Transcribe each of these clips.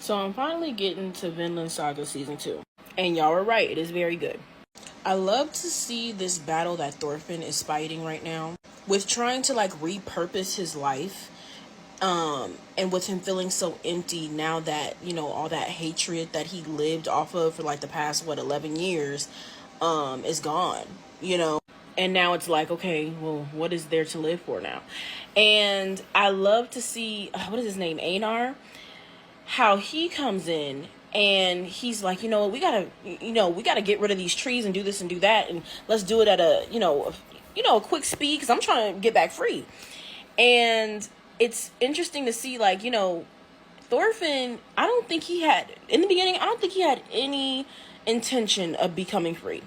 So I'm finally getting to Vinland Saga Season 2. And y'all are right, it is very good. I love to see this battle that Thorfinn is fighting right now with trying to like repurpose his life. And with him feeling so empty now that, all that hatred that he lived off of for like the past, 11 years, is gone, And now it's like, okay, well, what is there to live for now? And I love to see, what is his name? Einar? How he comes in and he's like, we gotta get rid of these trees and do this and do that. And let's do it at a quick speed because I'm trying to get back free. And it's interesting to see, like, Thorfinn, in the beginning, I don't think he had any intention of becoming free.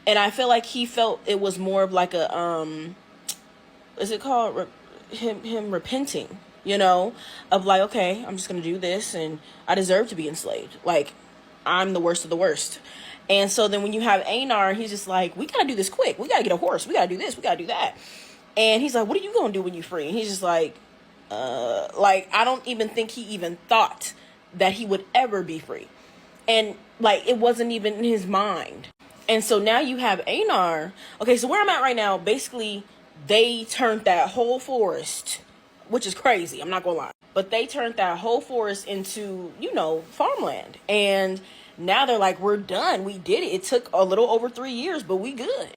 And I feel like he felt it was more of like is it called him repenting, of like, okay, I'm just going to do this and I deserve to be enslaved. Like, I'm the worst of the worst. And so then when you have Einar, he's just like, we got to do this quick. We got to get a horse. We got to do this. We got to do that. And he's like, what are you going to do when you're free? And he's just like, I don't even think he even thought that he would ever be free. And like, it wasn't even in his mind. And so now you have Einar. Okay, so where I'm at right now, basically, they turned that whole forest, which is crazy, I'm not gonna lie. But they turned that whole forest into, farmland. And now they're like, we're done. We did it. It took a little over 3 years, but we good.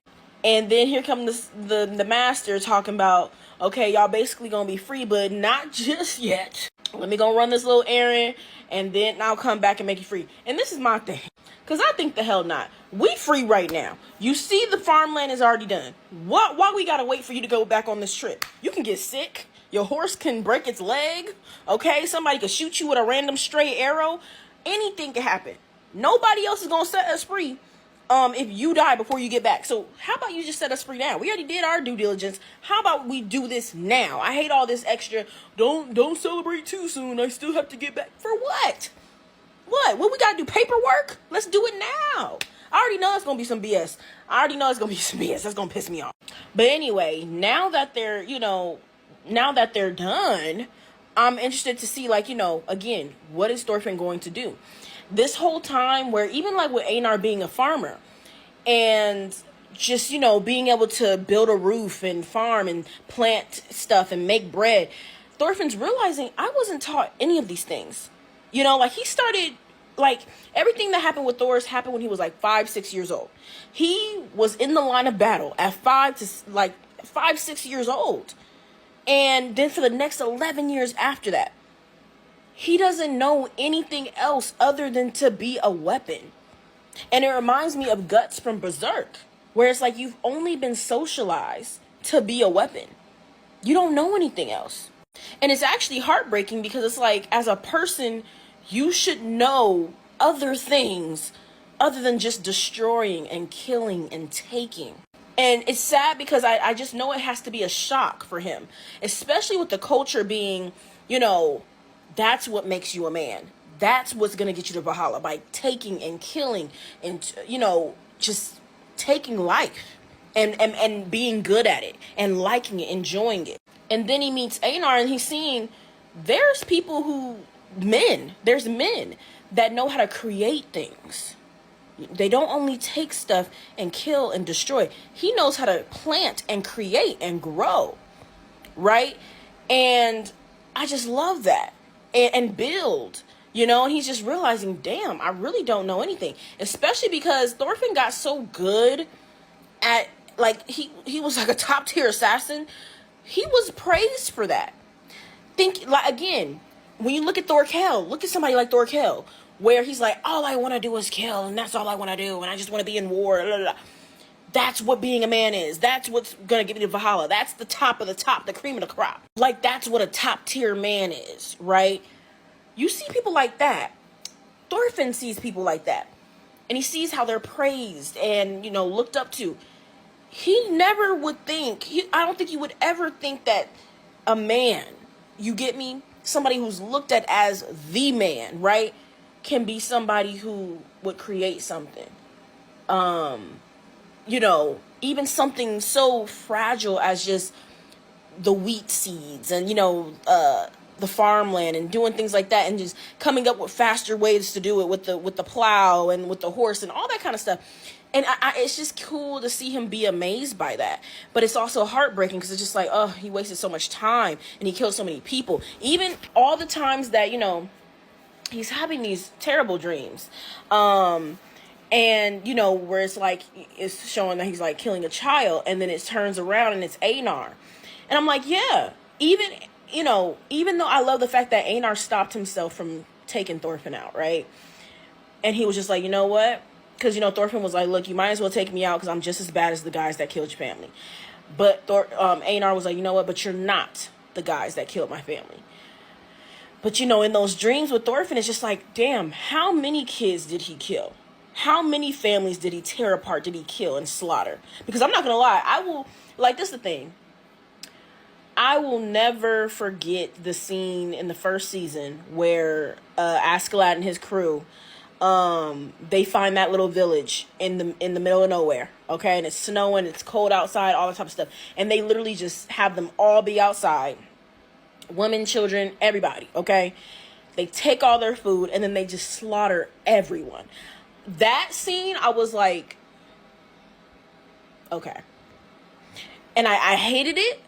And then here comes the master talking about, okay, y'all basically gonna be free, but not just yet. Let me go run this little errand, and then I'll come back and make you free. And this is my thing, because I think the hell not. We free right now. You see the farmland is already done. Why we gotta wait for you to go back on this trip? You can get sick. Your horse can break its leg. Okay, somebody could shoot you with a random stray arrow. Anything can happen. Nobody else is gonna set us free if you die before you get back. So how about you just set us free now? We already did our due diligence. How about we do this now? I hate all this extra, don't celebrate too soon. I still have to get back. For what? What we gotta do, paperwork? Let's do it now. I already know it's gonna be some BS. That's gonna piss me off. But anyway, now that they're done, I'm interested to see, like, again, what is Thorfinn going to do? This whole time where even like with Einar being a farmer and just, being able to build a roof and farm and plant stuff and make bread, Thorfinn's realizing I wasn't taught any of these things. Like he started, like everything that happened with Thor happened when he was like 5-6 years old. He was in the line of battle at 5-6 years old. And then for the next 11 years after that, he doesn't know anything else other than to be a weapon. And it reminds me of Guts from Berserk, where it's like you've only been socialized to be a weapon. You don't know anything else. And it's actually heartbreaking because it's like, as a person, you should know other things other than just destroying and killing and taking. And it's sad because I just know it has to be a shock for him, especially with the culture being, that's what makes you a man. That's what's going to get you to Valhalla, by taking and killing and, just taking life and being good at it and liking it, enjoying it. And then he meets Einar and he's seeing there's men that know how to create things. They don't only take stuff and kill and destroy. He knows how to plant and create and grow, right? And I just love that. And build, and he's just realizing, damn, I really don't know anything. Especially because Thorfinn got so good at, like, he was like a top tier assassin. He was praised for that. Think, like, again, when you look at Thorkel, look at somebody like Thorkel, where he's like, all I want to do is kill, and that's all I want to do, and I just want to be in war, blah, blah, blah. That's what being a man is. That's what's going to get me to Valhalla. That's the top of the top, the cream of the crop. Like, that's what a top tier man is, right? You see people like that. Thorfinn sees people like that. And he sees how they're praised and, looked up to. He never would think, I don't think he would ever think that a man, you get me? Somebody who's looked at as the man, right? Can be somebody who would create something. Even something so fragile as just the wheat seeds and, the farmland and doing things like that, and just coming up with faster ways to do it with the plow and with the horse and all that kind of stuff. And it's just cool to see him be amazed by that. But it's also heartbreaking because it's just like, oh, he wasted so much time and he killed so many people. Even all the times that, he's having these terrible dreams. And, where it's like, it's showing that he's like killing a child, and then it turns around and it's Einar. And I'm like, yeah, even though I love the fact that Einar stopped himself from taking Thorfinn out, right? And he was just like, you know what? Because, Thorfinn was like, look, you might as well take me out because I'm just as bad as the guys that killed your family. But Einar was like, you know what? But you're not the guys that killed my family. But, in those dreams with Thorfinn, it's just like, damn, how many kids did he kill? How many families did he tear apart, did he kill and slaughter? Because I'm not going to lie, this is the thing. I will never forget the scene in the first season where Askeladd and his crew, they find that little village in the middle of nowhere, okay? And it's snowing, it's cold outside, all that type of stuff. And they literally just have them all be outside. Women, children, everybody, okay? They take all their food and then they just slaughter everyone. That scene, I was like, okay. And I hated it,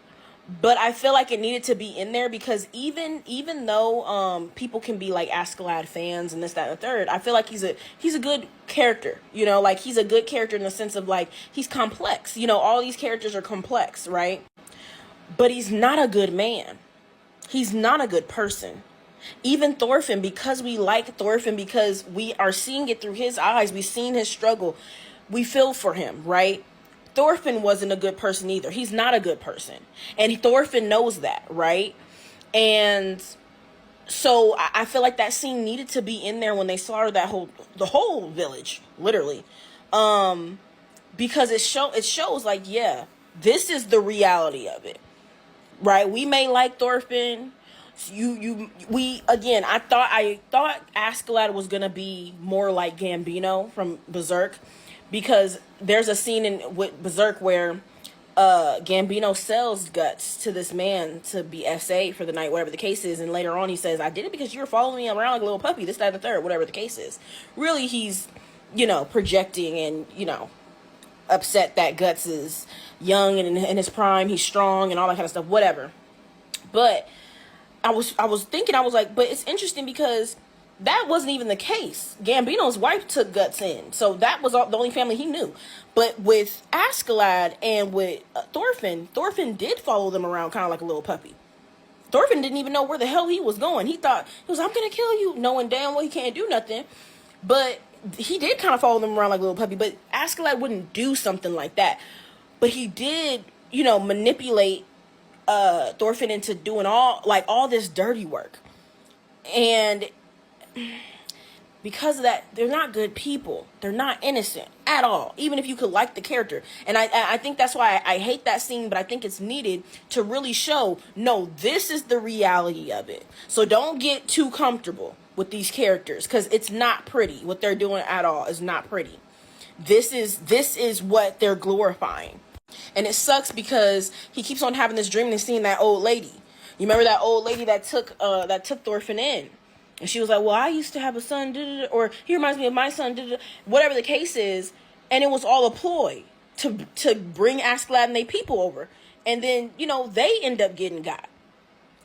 but I feel like it needed to be in there because even though people can be like Askeladd fans and this, that, and the third, I feel like he's a good character, like he's a good character in the sense of like he's complex. All these characters are complex, right? But he's not a good man. He's not a good person. Even Thorfinn, because we like Thorfinn, because we are seeing it through his eyes, we've seen his struggle, we feel for him, right? Thorfinn wasn't a good person either. He's not a good person. And Thorfinn knows that, right? And so I feel like that scene needed to be in there when they slaughtered the whole village, literally. Because it shows like, yeah, this is the reality of it, right? We may like Thorfinn. I thought Askeladd was gonna be more like Gambino from Berserk, because there's a scene with Berserk where Gambino sells guts to this man to be SA for the night, whatever the case is, and later on he says, I did it because you were following me around like a little puppy, this, that, and the third, whatever the case is. Really, he's projecting and upset that Guts is young and in his prime, he's strong and all that kind of stuff, whatever. But I was thinking, I was like, but it's interesting because that wasn't even the case. Gambino's wife took Guts in, so that was the only family he knew. But with Askeladd and with Thorfinn did follow them around kind of like a little puppy. Thorfinn didn't even know where the hell he was going. He thought, I'm going to kill you, knowing damn well he can't do nothing. But he did kind of follow them around like a little puppy. But Askeladd wouldn't do something like that. But he did, manipulate Thorfinn into doing all this dirty work. And because of that, they're not good people. They're not innocent at all, even if you could like the character. And I think that's why I hate that scene, but I think it's needed to really show, no, this is the reality of it. So don't get too comfortable with these characters, because it's not pretty. What they're doing at all is not pretty. This is what they're glorifying. And it sucks because he keeps on having this dream and seeing that old lady. You remember that old lady that took Thorfinn in? And she was like, well, I used to have a son, or he reminds me of my son, whatever the case is. And it was all a ploy to bring Askeladd and they people over. And then, they end up getting got.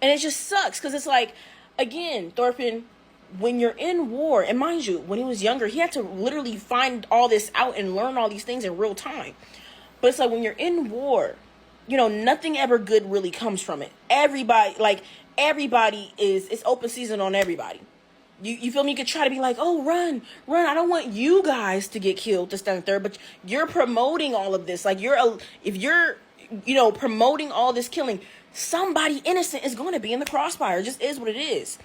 And it just sucks because it's like, again, Thorfinn, when you're in war, and mind you, when he was younger, he had to literally find all this out and learn all these things in real time. But it's like when you're in war, nothing ever good really comes from it. Everybody it's open season on everybody. You feel me? You could try to be like, oh, run. I don't want you guys to get killed, this, that, and third. But you're promoting all of this. Like if you're promoting all this killing, somebody innocent is going to be in the crossfire. It just is what it is.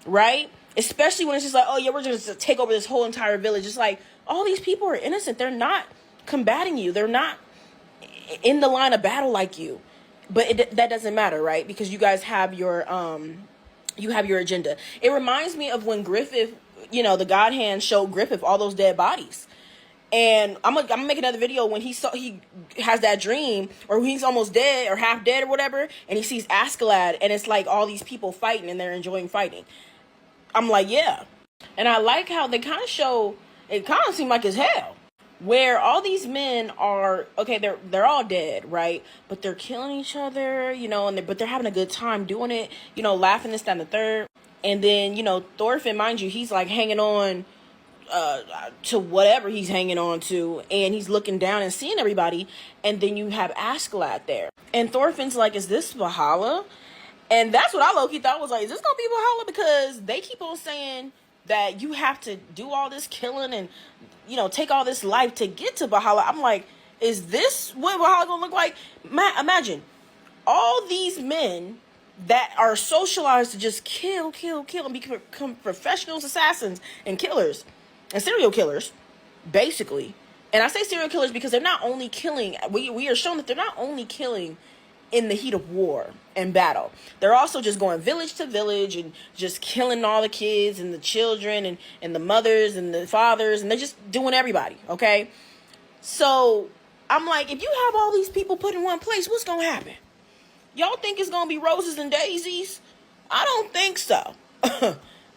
Right? Especially when it's just like, oh yeah, we're just going to take over this whole entire village. It's like, all these people are innocent. They're not combating you. They're not in the line of battle like you. But that doesn't matter, right? Because you guys have your agenda. It reminds me of when Griffith, the God Hand showed Griffith all those dead bodies. And I'm gonna make another video when he has that dream, or he's almost dead or half dead or whatever, and he sees Askeladd, and it's like all these people fighting and they're enjoying fighting. I'm like, yeah. And I like how they kind of show, it kind of seemed like it's hell, where all these men are, okay, they're all dead, right? But they're killing each other, you know, but they're having a good time doing it, you know, laughing this, that, and the third. And then, you know, Thorfinn, mind you, he's like hanging on to whatever he's hanging on to, and he's looking down and seeing everybody. And then you have Askeladd there, and Thorfinn's like, is this Valhalla? And that's what I low-key thought, was like, is this gonna be Valhalla? Because they keep on saying that you have to do all this killing and, you know, take all this life to get to Valhalla. I'm like, is this what Valhalla gonna look like? Imagine all these men that are socialized to just kill and become professional assassins and killers and serial killers, basically. And I say serial killers because they're not only killing, we are shown that they're not only killing in the heat of war and battle. They're also just going village to village and just killing all the kids and the children and the mothers and the fathers, and they're just doing everybody, okay? So I'm like, if you have all these people put in one place, what's gonna happen? Y'all think it's gonna be roses and daisies? I don't think so.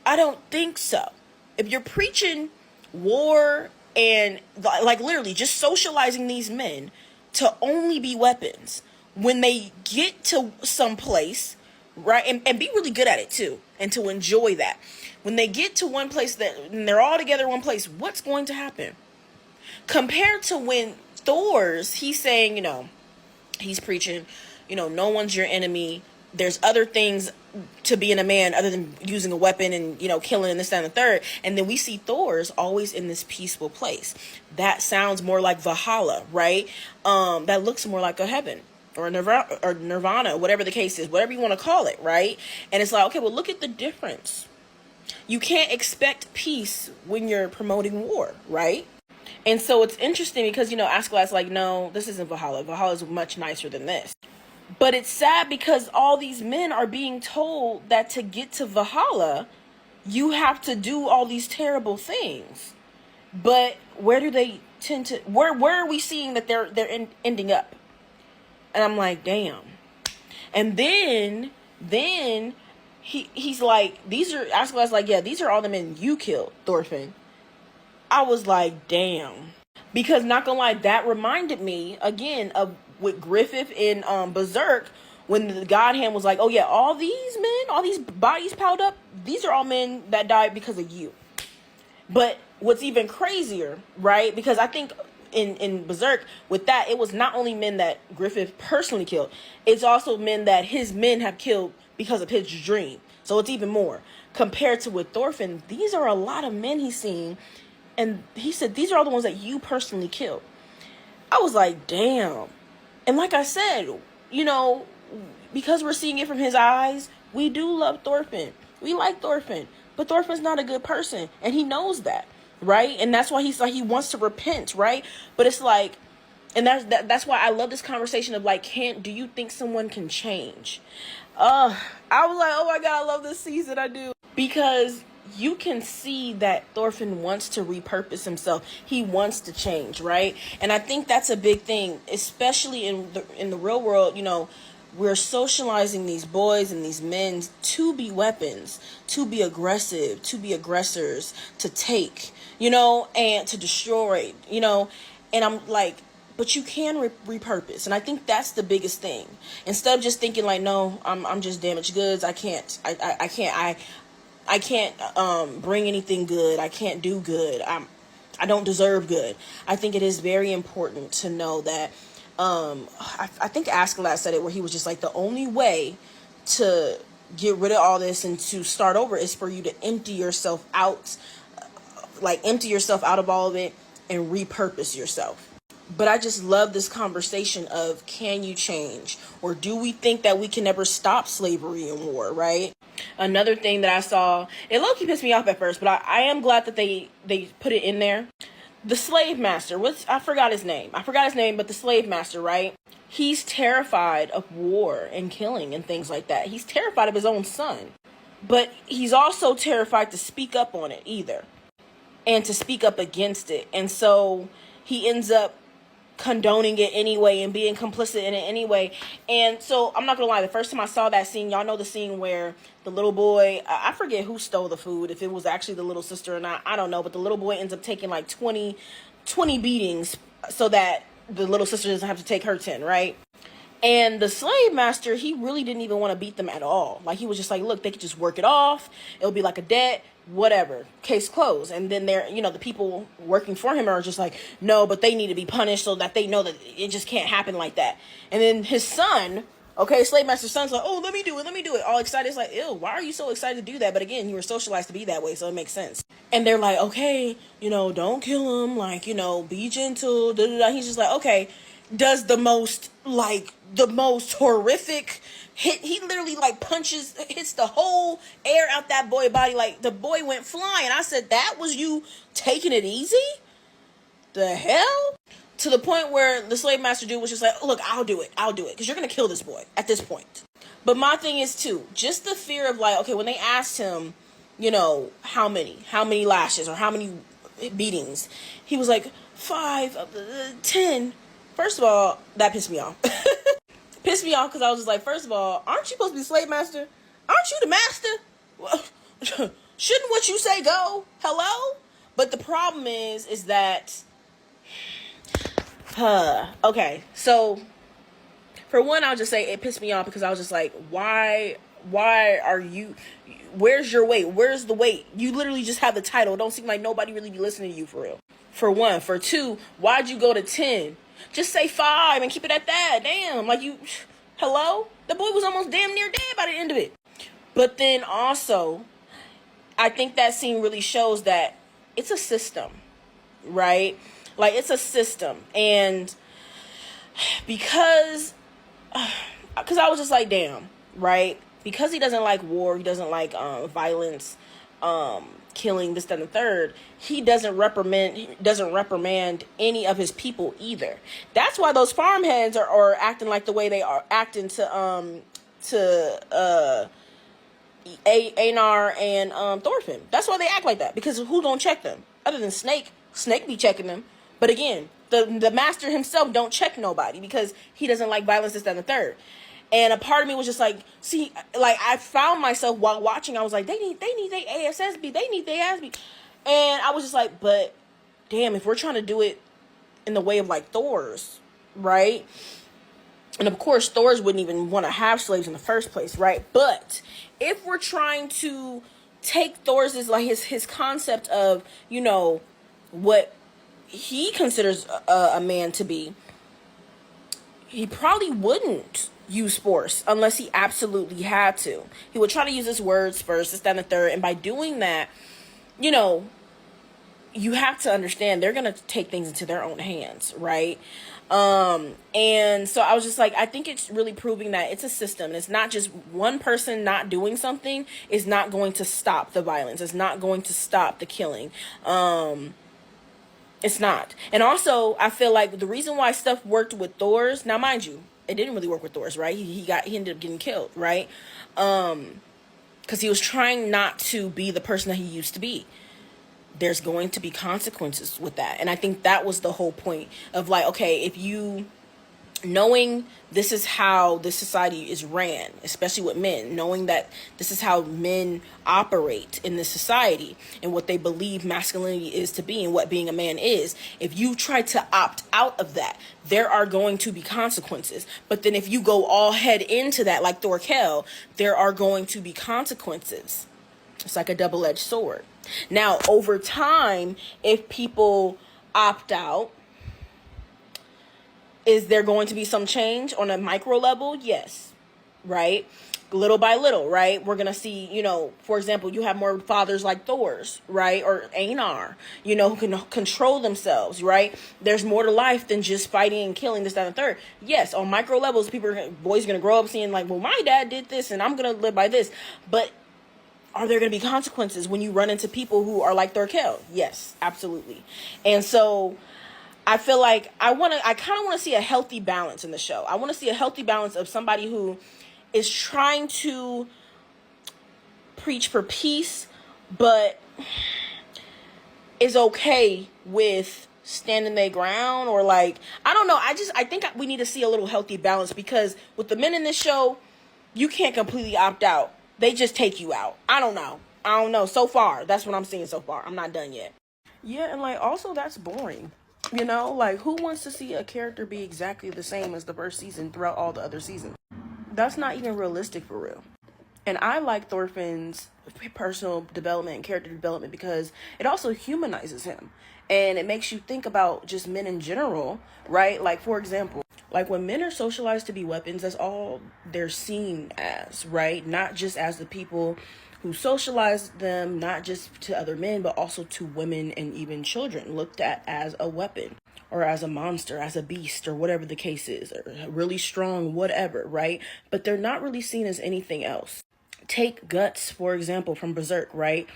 I don't think so. If you're preaching war and like literally just socializing these men to only be weapons, when they get to some place, right, and be really good at it too, and to enjoy that, when they get to one place and they're all together in one place, what's going to happen? Compared to when he's saying, you know, he's preaching, you know, no one's your enemy. There's other things to being a man other than using a weapon and, you know, killing and this, that, and the third. And then we see Thor's always in this peaceful place. That sounds more like Valhalla, right? That looks more like a heaven or Nirvana, whatever the case is, whatever you want to call it, right? And it's like, okay, well, look at the difference. You can't expect peace when you're promoting war, right? And so it's interesting because, you know, Askeladd's like, no, this isn't Valhalla. Valhalla is much nicer than this. But it's sad because all these men are being told that to get to Valhalla, you have to do all these terrible things. But where do they tend to, where are we seeing that they're ending up? And I'm like, damn. And then he's like, Askeladd's like, yeah, these are all the men you killed, Thorfinn. I was like, damn. Because not gonna lie, that reminded me again of with Griffith in Berserk, when the God Hand was like, oh yeah, all these men, all these bodies piled up, these are all men that died because of you. But what's even crazier, right? Because I think in Berserk, with that, it was not only men that Griffith personally killed, it's also men that his men have killed because of his dream. So it's even more. Compared to with Thorfinn, these are a lot of men he's seen. And he said, these are all the ones that you personally killed. I was like, damn. And like I said, you know, because we're seeing it from his eyes, we do love Thorfinn. We like Thorfinn. But Thorfinn's not a good person. And he knows that, right? And that's why he's like, he wants to repent, right? But it's like, and that's why I love this conversation of like, do you think someone can change? I was like, oh my God, I love this season. I do. Because you can see that Thorfinn wants to repurpose himself. He wants to change, right? And I think that's a big thing, especially in the real world. You know, we're socializing these boys and these men to be weapons, to be aggressive, to be aggressors, to take, you know, and to destroy, you know. And I'm like, but you can repurpose. And I think that's the biggest thing. Instead of just thinking like, no, I'm just damaged goods. I can't bring anything good. I can't do good. I don't deserve good. I think it is very important to know that, I think Askeladd said it, where he was just like, the only way to get rid of all this and to start over is for you to empty yourself out of all of it and repurpose yourself. But I just love this conversation of, can you change? Or do we think that we can never stop slavery and war, right? Another thing that I saw, it low-key pissed me off at first, but I am glad that they put it in there. The slave master, I forgot his name, but the slave master, right? He's terrified of war and killing and things like that. He's terrified of his own son. But he's also terrified to speak up on it either. and to speak up against it. And so he ends up condoning it anyway and being complicit in it anyway. And so I'm not gonna lie, the first time I saw that scene, y'all know the scene where the little boy, I forget who stole the food, if it was actually the little sister or not, I don't know, but the little boy ends up taking like 20 beatings so that the little sister doesn't have to take her 10, right? And the slave master, he really didn't even want to beat them at all. Like, he was just like, look, they could just work it off. It'll be like a debt, whatever. Case closed. And then the people working for him are just like, no, but they need to be punished so that they know that it just can't happen like that. And then his son, slave master's son's like, oh, let me do it. All excited. It's like, ew, why are you so excited to do that? But again, you were socialized to be that way, so it makes sense. And they're like, okay, don't kill him. Like, be gentle. Da, da, da. He's just like, okay. Does the most horrific hit. He literally like hits the whole air out that boy body. Like, the boy went flying. I said, that was you taking it easy? The hell? To the point where the slave master dude was just like, look, I'll do it. Because you're going to kill this boy at this point. But my thing is too, just the fear of like, okay, when they asked him, how many lashes or how many beatings, he was like 5, 10. First of all, that pissed me off. Pissed me off because I was just like, first of all, aren't you supposed to be slave master? Aren't you the master? Well, shouldn't what you say go? Hello? But the problem is that, okay, so for one, I'll just say it pissed me off because I was just like, why are you, where's your weight? Where's the weight? You literally just have the title. It don't seem like nobody really be listening to you for real. For one. For two, why'd you go to 10? Just say 5 and keep it at that. Damn, like hello? The boy was almost damn near dead by the end of it. But then also, I think that scene really shows that it's a system, right? Like, it's a system. And because I was just like, damn, right? Because he doesn't like war, he doesn't like violence, killing, this, that, and the third, he doesn't reprimand any of his people either. That's why those farmheads are acting like the way they are acting to Einar and Thorfinn. That's why they act like that, because who don't check them other than Snake be checking them. But again, the master himself don't check nobody because he doesn't like violence, this, that, and the third. And a part of me was just like, see, like, I found myself while watching, I was like, they need their ASSB, they need their ASB. And I was just like, but damn, if we're trying to do it in the way of like Thor's, right? And of course, Thor's wouldn't even want to have slaves in the first place, right? But if we're trying to take Thor's as like his concept of, what he considers a man to be, he probably wouldn't use force unless he absolutely had to. He would try to use his words first, this, that, and the third. And by doing that, you have to understand they're going to take things into their own hands, right? And so I was just like, I think it's really proving that it's a system. It's not just one person not doing something is not going to stop the violence. It's not going to stop the killing. It's not. And also, I feel like the reason why stuff worked with Thor's, now mind you, it didn't really work with Thor's, right? He ended up getting killed, right? Because he was trying not to be the person that he used to be. There's going to be consequences with that. And I think that was the whole point of like, okay, if you, knowing this is how this society is ran, especially with men, knowing that this is how men operate in this society and what they believe masculinity is to be and what being a man is, if you try to opt out of that, there are going to be consequences. But then if you go all head into that, like Thorkel, there are going to be consequences. It's like a double-edged sword. Now, over time, if people opt out, is there going to be some change on a micro level? Yes. Right? Little by little, right? We're going to see, for example, you have more fathers like Thor's, right? Or Einar, who can control themselves, right? There's more to life than just fighting and killing, this, that, and the third. Yes, on micro levels, boys are going to grow up seeing like, well, my dad did this and I'm going to live by this. But are there going to be consequences when you run into people who are like Thorkel? Yes, absolutely. And so I feel like I kind of want to see a healthy balance in the show. I want to see a healthy balance of somebody who is trying to preach for peace, but is okay with standing their ground, or like, I don't know. I think we need to see a little healthy balance, because with the men in this show, you can't completely opt out. They just take you out. I don't know. So far, that's what I'm seeing so far. I'm not done yet. Yeah, and like, also, that's boring. You know, like, who wants to see a character be exactly the same as the first season throughout all the other seasons? That's not even realistic for real. And I like Thorfinn's personal development and character development because it also humanizes him. And it makes you think about just men in general, right? Like, for example, like when men are socialized to be weapons, that's all they're seen as, right? Not just as the people who socialize them, not just to other men, but also to women and even children, looked at as a weapon or as a monster, as a beast, or whatever the case is, or really strong, whatever, right? But they're not really seen as anything else. Take Guts, for example, from Berserk, right?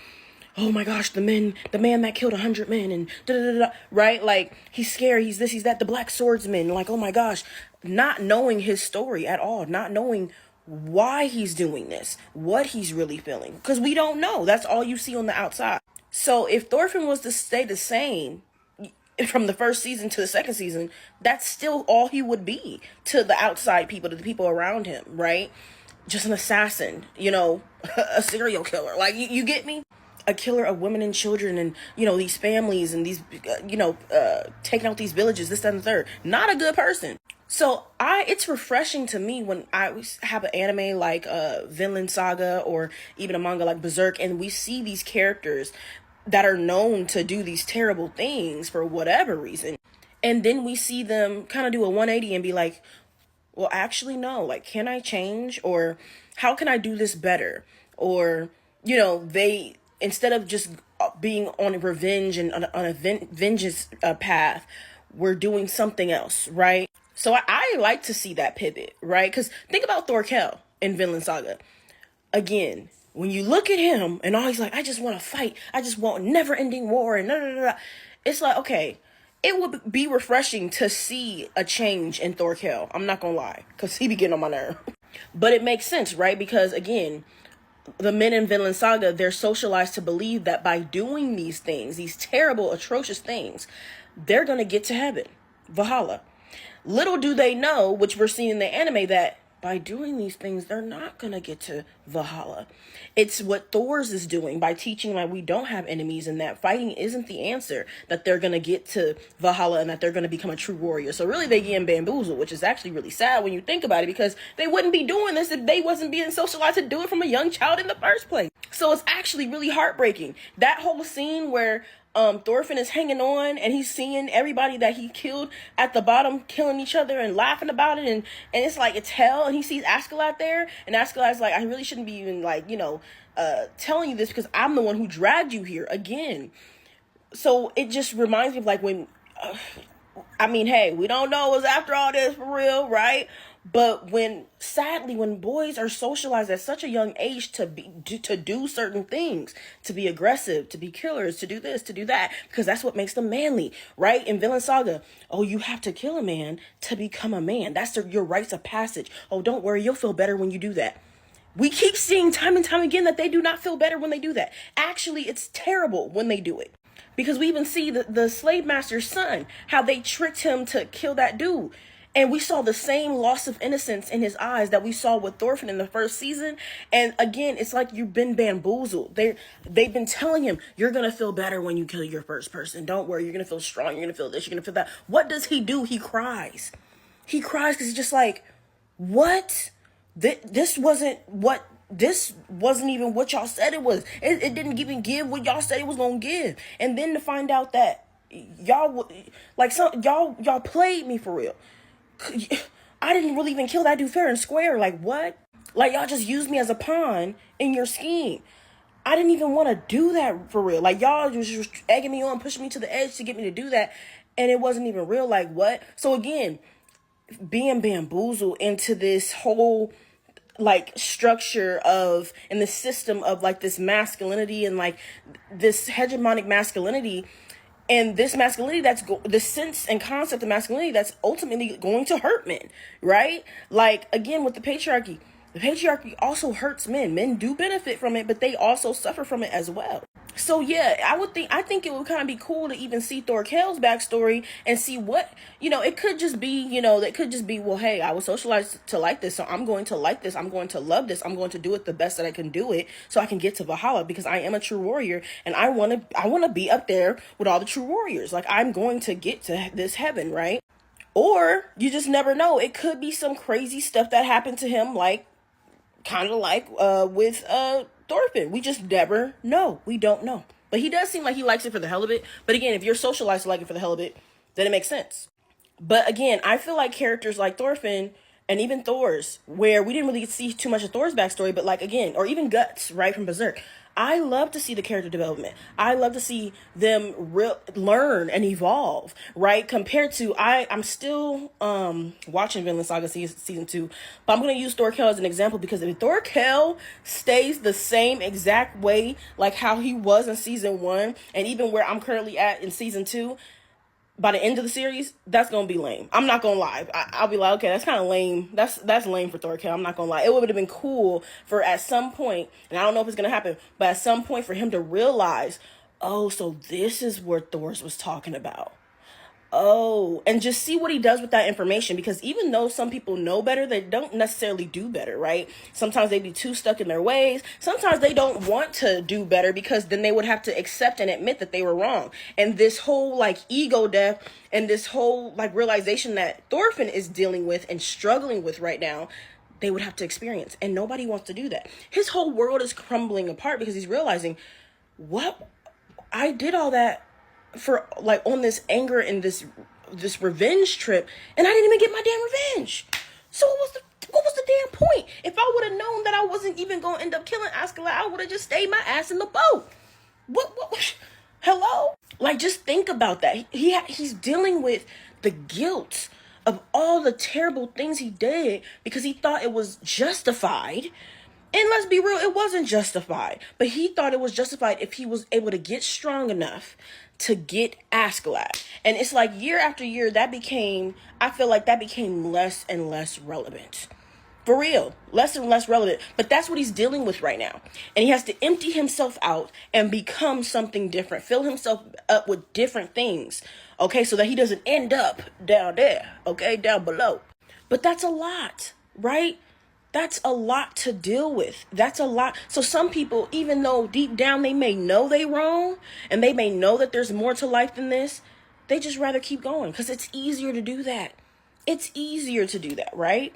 Oh my gosh, the man that killed 100 men, and da-da-da-da, right? Like, he's scary, he's this, he's that, the black swordsman, like, oh my gosh, not knowing his story at all, not knowing why he's doing this, what he's really feeling, because we don't know. That's all you see on the outside. So if Thorfinn was to stay the same from the first season to the second season, that's still all he would be to the outside people, to the people around him, right? Just an assassin, you know, a serial killer. Like, you get me? A killer of women and children, and, you know, these families, and these, taking out these villages, this, that, and the third. Not a good person. So it's refreshing to me when I have an anime like Vinland Saga, or even a manga like Berserk, and we see these characters that are known to do these terrible things for whatever reason. And then we see them kind of do a 180 and be like, well, actually, no, like, can I change? Or how can I do this better? Or, you know, they, instead of just being on a revenge and on a vengeance path, we're doing something else, right? So I like to see that pivot, right? Because think about Thorkel in Vinland Saga. Again, when you look at him and all he's like, I just want to fight. I just want never-ending war and da, da, da, da. It's like, okay, it would be refreshing to see a change in Thorkel. I'm not going to lie, because he be getting on my nerve. But it makes sense, right? Because, again, the men in Vinland Saga, they're socialized to believe that by doing these things, these terrible, atrocious things, they're going to get to heaven, Valhalla. Little do they know, which we're seeing in the anime, that by doing these things, they're not going to get to Valhalla. It's what Thor's is doing by teaching, like, we don't have enemies, and that fighting isn't the answer, that they're going to get to Valhalla, and that they're going to become a true warrior. So really, they getting bamboozled, which is actually really sad when you think about it, because they wouldn't be doing this if they wasn't being socialized to do it from a young child in the first place. So it's actually really heartbreaking. That whole scene where Thorfinn is hanging on, and he's seeing everybody that he killed at the bottom killing each other and laughing about it, and it's like, it's hell, and he sees Askeladd there, and Askeladd's like, I really shouldn't be even, like, telling you this, because I'm the one who dragged you here again. So it just reminds me of, like, when hey, we don't know what's after all this for real, right? But sadly, when boys are socialized at such a young age to do certain things, to be aggressive, to be killers, to do this, to do that, because that's what makes them manly, right? In Vinland Saga, oh, you have to kill a man to become a man. That's your rites of passage. Oh, don't worry, you'll feel better when you do that. We keep seeing time and time again that they do not feel better when they do that. Actually, it's terrible when they do it. Because we even see the slave master's son, how they tricked him to kill that dude. And we saw the same loss of innocence in his eyes that we saw with Thorfinn in the first season. And again, it's like you've been bamboozled. They've been telling him, you're going to feel better when you kill your first person. Don't worry, you're going to feel strong. You're going to feel this, you're going to feel that. What does he do? He cries. He cries because he's just like, what? This wasn't even what y'all said it was. It didn't even give what y'all said it was going to give. And then to find out that y'all played me for real. I didn't really even kill that dude fair and square. Like, what? Like, y'all just used me as a pawn in your scheme. I didn't even want to do that for real. Like, y'all was just egging me on, pushing me to the edge to get me to do that. And it wasn't even real. Like, what? So again, being bamboozled into this whole, like, structure of, and the system of, like, this masculinity and, like, this hegemonic masculinity. And this masculinity the sense and concept of masculinity that's ultimately going to hurt men, right? Like, again, with the patriarchy also hurts men. Men do benefit from it, but they also suffer from it as well. So yeah, I think it would kind of be cool to even see Thorkel's backstory and see what, it could just be, that could just be, well, hey, I was socialized to like this, so I'm going to like this, I'm going to love this, I'm going to do it the best that I can do it so I can get to Valhalla, because I am a true warrior and I want to be up there with all the true warriors. Like, I'm going to get to this heaven, right? Or you just never know. It could be some crazy stuff that happened to him, like kind of like with Thorfinn. We just never know. We don't know. But he does seem like he likes it for the hell of it. But again, if you're socialized to like it for the hell of it, then it makes sense. But again, I feel like characters like Thorfinn and even Thor's, where we didn't really see too much of Thor's backstory, but like, again, or even Guts, right, from Berserk. I love to see the character development. I love to see them learn and evolve, right? Compared to, I'm still watching Vinland Saga season 2, but I'm going to use Thorkel as an example, because if Thorkel stays the same exact way, like how he was in season 1, and even where I'm currently at in season 2, by the end of the series, that's gonna be lame. I'm not gonna lie. I'll be like, okay, that's kind of lame. That's lame for Thorkel. I'm not gonna lie. It would have been cool for, at some point, and I don't know if it's gonna happen, but at some point for him to realize, oh, so this is what Thor's was talking about. Oh, and just see what he does with that information, because even though some people know better, they don't necessarily do better, right? Sometimes they be too stuck in their ways. Sometimes they don't want to do better, because then they would have to accept and admit that they were wrong. And this whole like ego death and this whole like realization that Thorfinn is dealing with and struggling with right now, they would have to experience. And nobody wants to do that. His whole world is crumbling apart because he's realizing, what? I did all that for, like, on this anger and this revenge trip, and I didn't even get my damn revenge. So what was the damn point? If I would have known that I wasn't even going to end up killing Askeladd, I would have just stayed my ass in the boat. What hello? Like, just think about that. He's dealing with the guilt of all the terrible things he did because he thought it was justified. And let's be real, it wasn't justified. But he thought it was justified if he was able to get strong enough to get Askeladd. And it's like year after year, I feel like that became less and less relevant. For real, less and less relevant. But that's what he's dealing with right now. And he has to empty himself out and become something different. Fill himself up with different things. Okay, so that he doesn't end up down there. Okay, down below. But that's a lot, right? That's a lot to deal with. That's a lot. So some people, even though deep down they may know they wrong and they may know that there's more to life than this, they just rather keep going because it's easier to do that. It's easier to do that, right?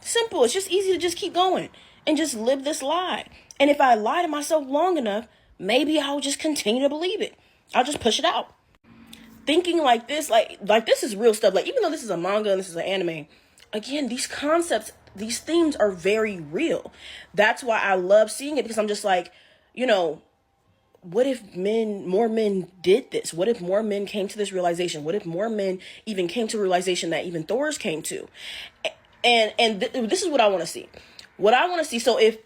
Simple. It's just easy to just keep going and just live this lie. And if I lie to myself long enough, maybe I'll just continue to believe it. I'll just push it out. Thinking like this, like this is real stuff. Like, even though this is a manga and this is an anime, again, these concepts, these themes are very real. That's why I love seeing it, because I'm just like, what if more men did this? What if more men came to this realization? What if more men even came to a realization that even Thor's came to? And this is what I want to see. What I want to see, so if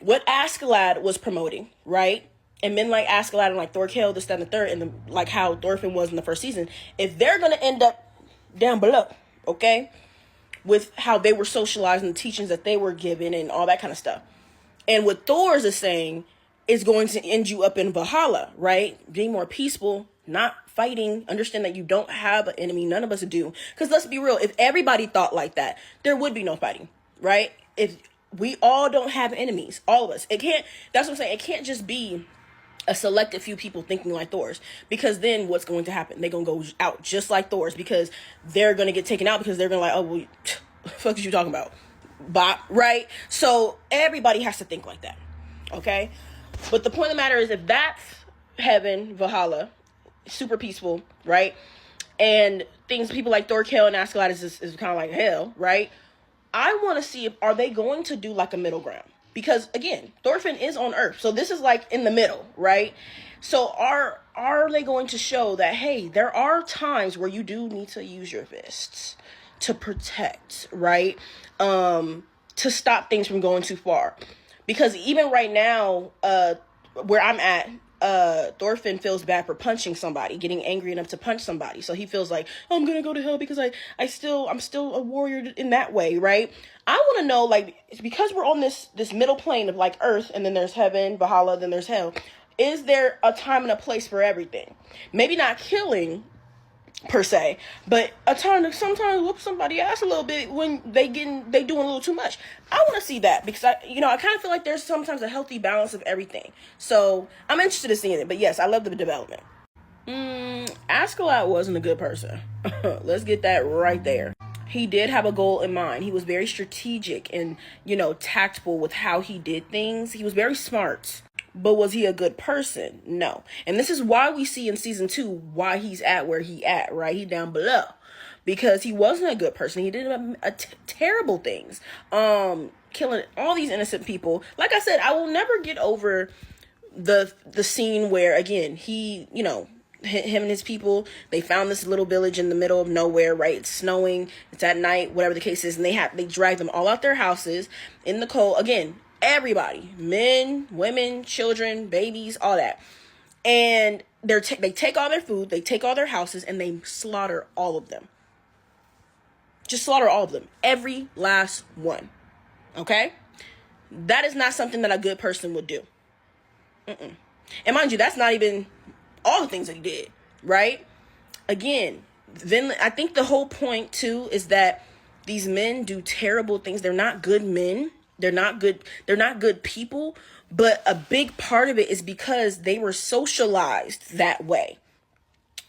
what Askeladd was promoting, right? And men like Askeladd and like Thorkel, this, that, and the third, and like how Thorfinn was in the first season, if they're going to end up down below, okay, with how they were socialized and the teachings that they were given and all that kind of stuff. And what Thor's is saying is going to end you up in Valhalla, right? Being more peaceful, not fighting, understand that you don't have an enemy. None of us do. Because let's be real, if everybody thought like that, there would be no fighting, right? If we all don't have enemies, all of us. That's what I'm saying. It can't just be a selected few people thinking like Thor's, because then what's going to happen? They're going to go out just like Thor's, because they're going to get taken out, because they're going to like, oh, well, what the fuck is you talking about? Bop, right? So everybody has to think like that, okay? But the point of the matter is, if that's heaven, Valhalla, super peaceful, right? And people like Thorkel and Askeladd is kind of like hell, right? I want to see are they going to do like a middle ground? Because again, Thorfinn is on Earth. So this is like in the middle, right? So are they going to show that, hey, there are times where you do need to use your fists to protect, right? To stop things from going too far. Because even right now, where I'm at, Thorfinn feels bad for punching somebody, getting angry enough to punch somebody. So he feels like, oh, I'm going to go to hell because I'm still a warrior in that way, right? I want to know, like, because we're on this middle plane of like Earth, and then there's heaven, Valhalla, then there's hell. Is there a time and a place for everything? Maybe not killing per se, but a time to sometimes whoop somebody ass a little bit when they doing a little too much. I want to see that because I kind of feel like there's sometimes a healthy balance of everything. So I'm interested in seeing it. But yes, I love the development. Askeladd wasn't a good person. Let's get that right there. He did have a goal in mind. He was very strategic and, tactful with how he did things. He was very smart. But was he a good person? No. And this is why we see in season 2 why he's at where he at, right? He down below. Because he wasn't a good person. He did terrible things. Killing all these innocent people. Like I said, I will never get over the scene where, again, he, him and his people, they found this little village in the middle of nowhere, right? It's snowing, it's at night, whatever the case is, and they drag them all out their houses in the cold. Again, everybody, men, women, children, babies, all that. And they take all their food, they take all their houses, and they slaughter all of them. Just slaughter all of them. Every last one. Okay? That is not something that a good person would do. And mind you, that's not even all the things that he did, right? Again, Vinland, I think the whole point too is that these men do terrible things. They're not good men. They're not good people. But a big part of it is because they were socialized that way.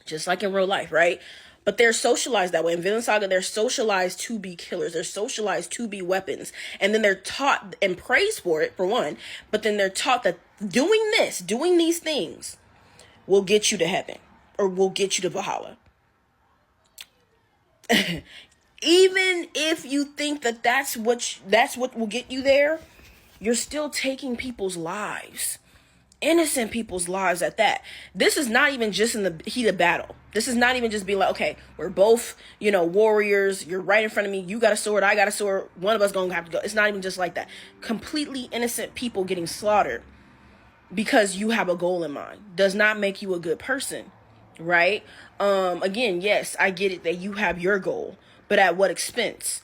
Just like in real life, right? But they're socialized that way. In Vinland Saga, they're socialized to be killers. They're socialized to be weapons. And then they're taught and praised for it, for one. But then they're taught that doing these things will get you to heaven. Or will get you to Valhalla. Even if you think that that's what will get you there, you're still taking people's lives. Innocent people's lives at that. This is not even just in the heat of battle. This is not even just being like, okay, we're both, warriors. You're right in front of me. You got a sword. I got a sword. One of us gonna have to go. It's not even just like that. Completely innocent people getting slaughtered because you have a goal in mind does not make you a good person, right? Again, yes, I get it that you have your goal, but at what expense?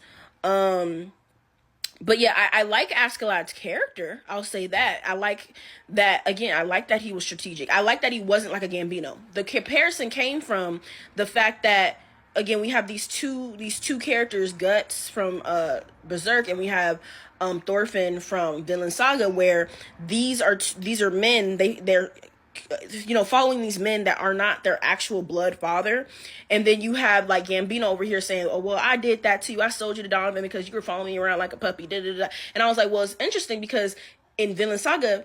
But yeah, I like Askeladd's character. I'll say that. I like that, again, I like that he was strategic. I like that he wasn't like a Gambino. The comparison came from the fact that, again, we have these two characters, Guts from Berserk, and we have Thorfinn from Vinland Saga, where these are men, they're following these men that are not their actual blood father. And then you have like Gambino over here saying, oh, well, I did that to you. I sold you to Donovan because you were following me around like a puppy. Da, da, da. And I was like, well, it's interesting because in Vinland Saga,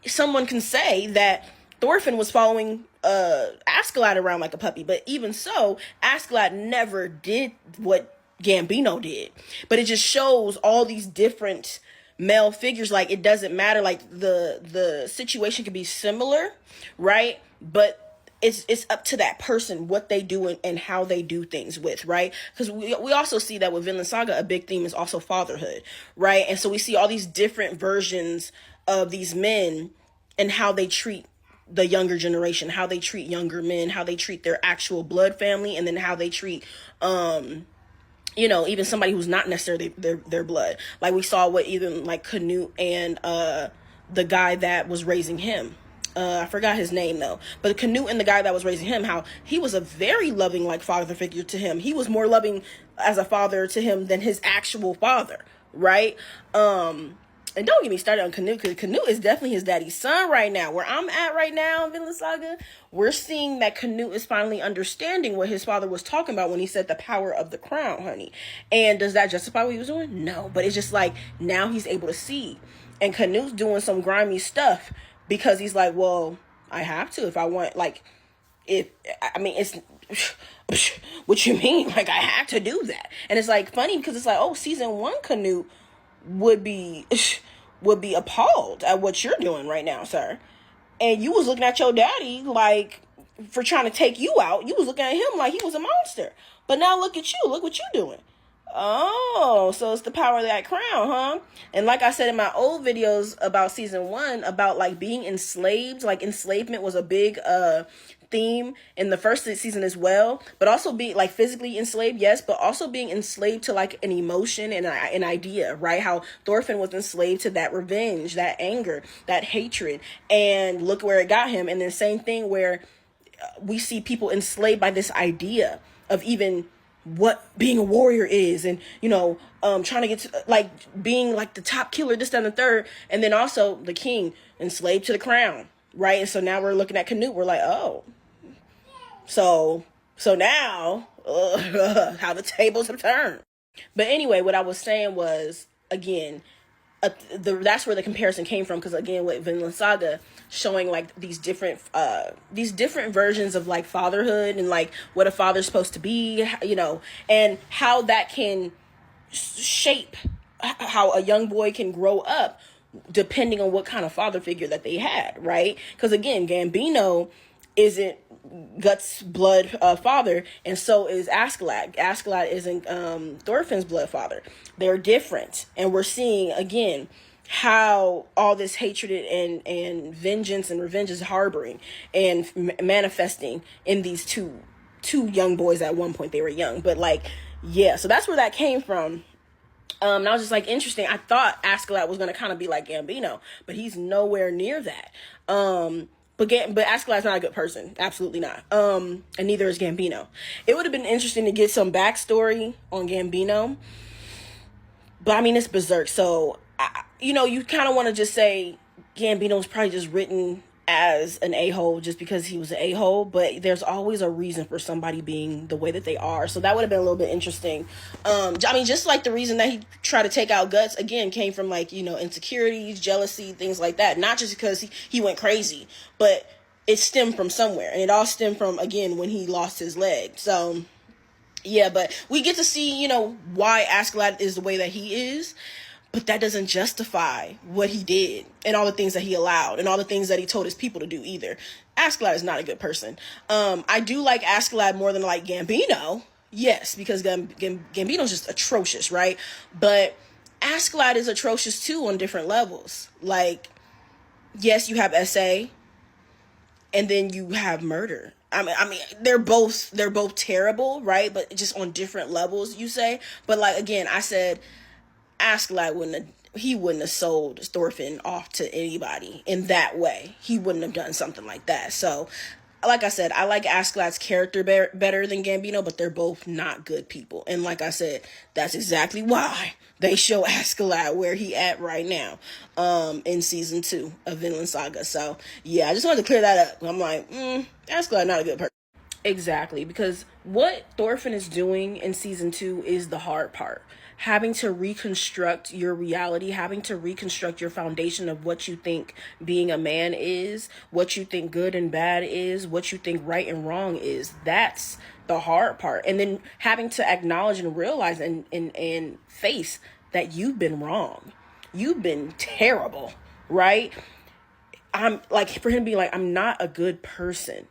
someone can say that Thorfinn was following Askeladd around like a puppy. But even so, Askeladd never did what Gambino did. But it just shows all these different male figures. Like, it doesn't matter. Like, the situation could be similar, right? But it's up to that person what they do and how they do things with, right? Because we also see that with Vinland Saga, a big theme is also fatherhood, right? And so we see all these different versions of these men and how they treat the younger generation, how they treat younger men, how they treat their actual blood family, and then how they treat even somebody who's not necessarily their blood. Like we saw what even like Canute and the guy that was raising him. I forgot his name though. But Canute and the guy that was raising him, how he was a very loving like father figure to him. He was more loving as a father to him than his actual father, right? And don't get me started on Canute, because Canute is definitely his daddy's son right now. Where I'm at right now in Vinland Saga, we're seeing that Canute is finally understanding what his father was talking about when he said the power of the crown, honey. And does that justify what he was doing? No, but it's just like now he's able to see. And Canute's doing some grimy stuff because he's like, well, I have to if I want, like, it's what you mean? Like, I have to do that. And it's like funny because it's like, oh, season 1 Canute would be appalled at what you're doing right now, sir. And you was looking at your daddy like for trying to take you out. You was looking at him like he was a monster. But now look at you. Look what you doing. Oh, so it's the power of that crown, huh? And like I said in my old videos about season 1, about like being enslaved, like enslavement was a big theme in the first season as well, but also being like physically enslaved, yes, but also being enslaved to like an emotion and an idea, right? How Thorfinn was enslaved to that revenge, that anger, that hatred, and look where it got him. And then same thing where we see people enslaved by this idea of even what being a warrior is, and trying to get to like being like the top killer, this, that, and the third, and then also the king enslaved to the crown, right? And so now we're looking at Canute, we're like, oh, so now how the tables have turned. But anyway, what I was saying was, again, that's where the comparison came from, because again, with Vinland Saga showing like these different versions of like fatherhood and like what a father's supposed to be, and how that can shape how a young boy can grow up depending on what kind of father figure that they had, right? Because again, Gambino isn't Guts' blood father, and so is Askeladd. Askeladd isn't Thorfinn's blood father. They're different, and we're seeing again how all this hatred and vengeance and revenge is harboring and manifesting in these two young boys. At one point they were young, but like, yeah, so that's where that came from. And I was just like, interesting. I thought Askeladd was going to kind of be like Gambino, but he's nowhere near that. But Askeladd's not a good person. Absolutely not. And neither is Gambino. It would have been interesting to get some backstory on Gambino. But I mean, it's berserk. So, you kind of want to just say Gambino was probably just written as an a-hole just because he was an a-hole. But there's always a reason for somebody being the way that they are. So that would have been a little bit interesting. I mean, just like the reason that he tried to take out Guts, again, came from like, insecurities, jealousy, things like that. Not just because he went crazy, but it stemmed from somewhere. And it all stemmed from, again, when he lost his leg. So, yeah, but we get to see, why Askeladd is the way that he is. But that doesn't justify what he did and all the things that he allowed and all the things that he told his people to do either. Askeladd is not a good person. I do like Askeladd more than like Gambino. Yes, because Gambino's just atrocious, right? But Askeladd is atrocious too on different levels. Like, yes, you have SA, and then you have murder. I mean, they're both terrible, right? But just on different levels, you say. But like, again, I said Askeladd wouldn't have sold Thorfinn off to anybody in that way. He wouldn't have done something like that. So, like I said, I like Askeladd's character better than Gambino, but they're both not good people. And like I said, that's exactly why they show Askeladd where he at right now, in season 2 of Vinland Saga. So yeah, I just wanted to clear that up. I'm like, Askeladd not a good person. Exactly, because what Thorfinn is doing in season 2 is the hard part. Having to reconstruct your reality, having to reconstruct your foundation of what you think being a man is, what you think good and bad is, what you think right and wrong is. That's the hard part. And then having to acknowledge and realize and face that you've been wrong. You've been terrible, right? I'm like, for him being like, I'm not a good person.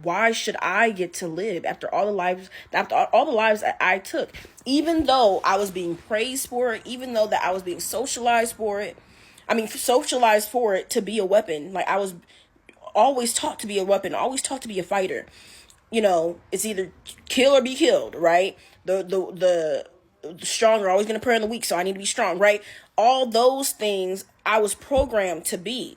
Why should I get to live after all the lives that I took? Even though I was being praised for it, even though that I was being socialized for it. I mean, socialized for it to be a weapon. Like, I was always taught to be a weapon, always taught to be a fighter. It's either kill or be killed, right? The strong are always going to prey on the weak, so I need to be strong, right? All those things I was programmed to be.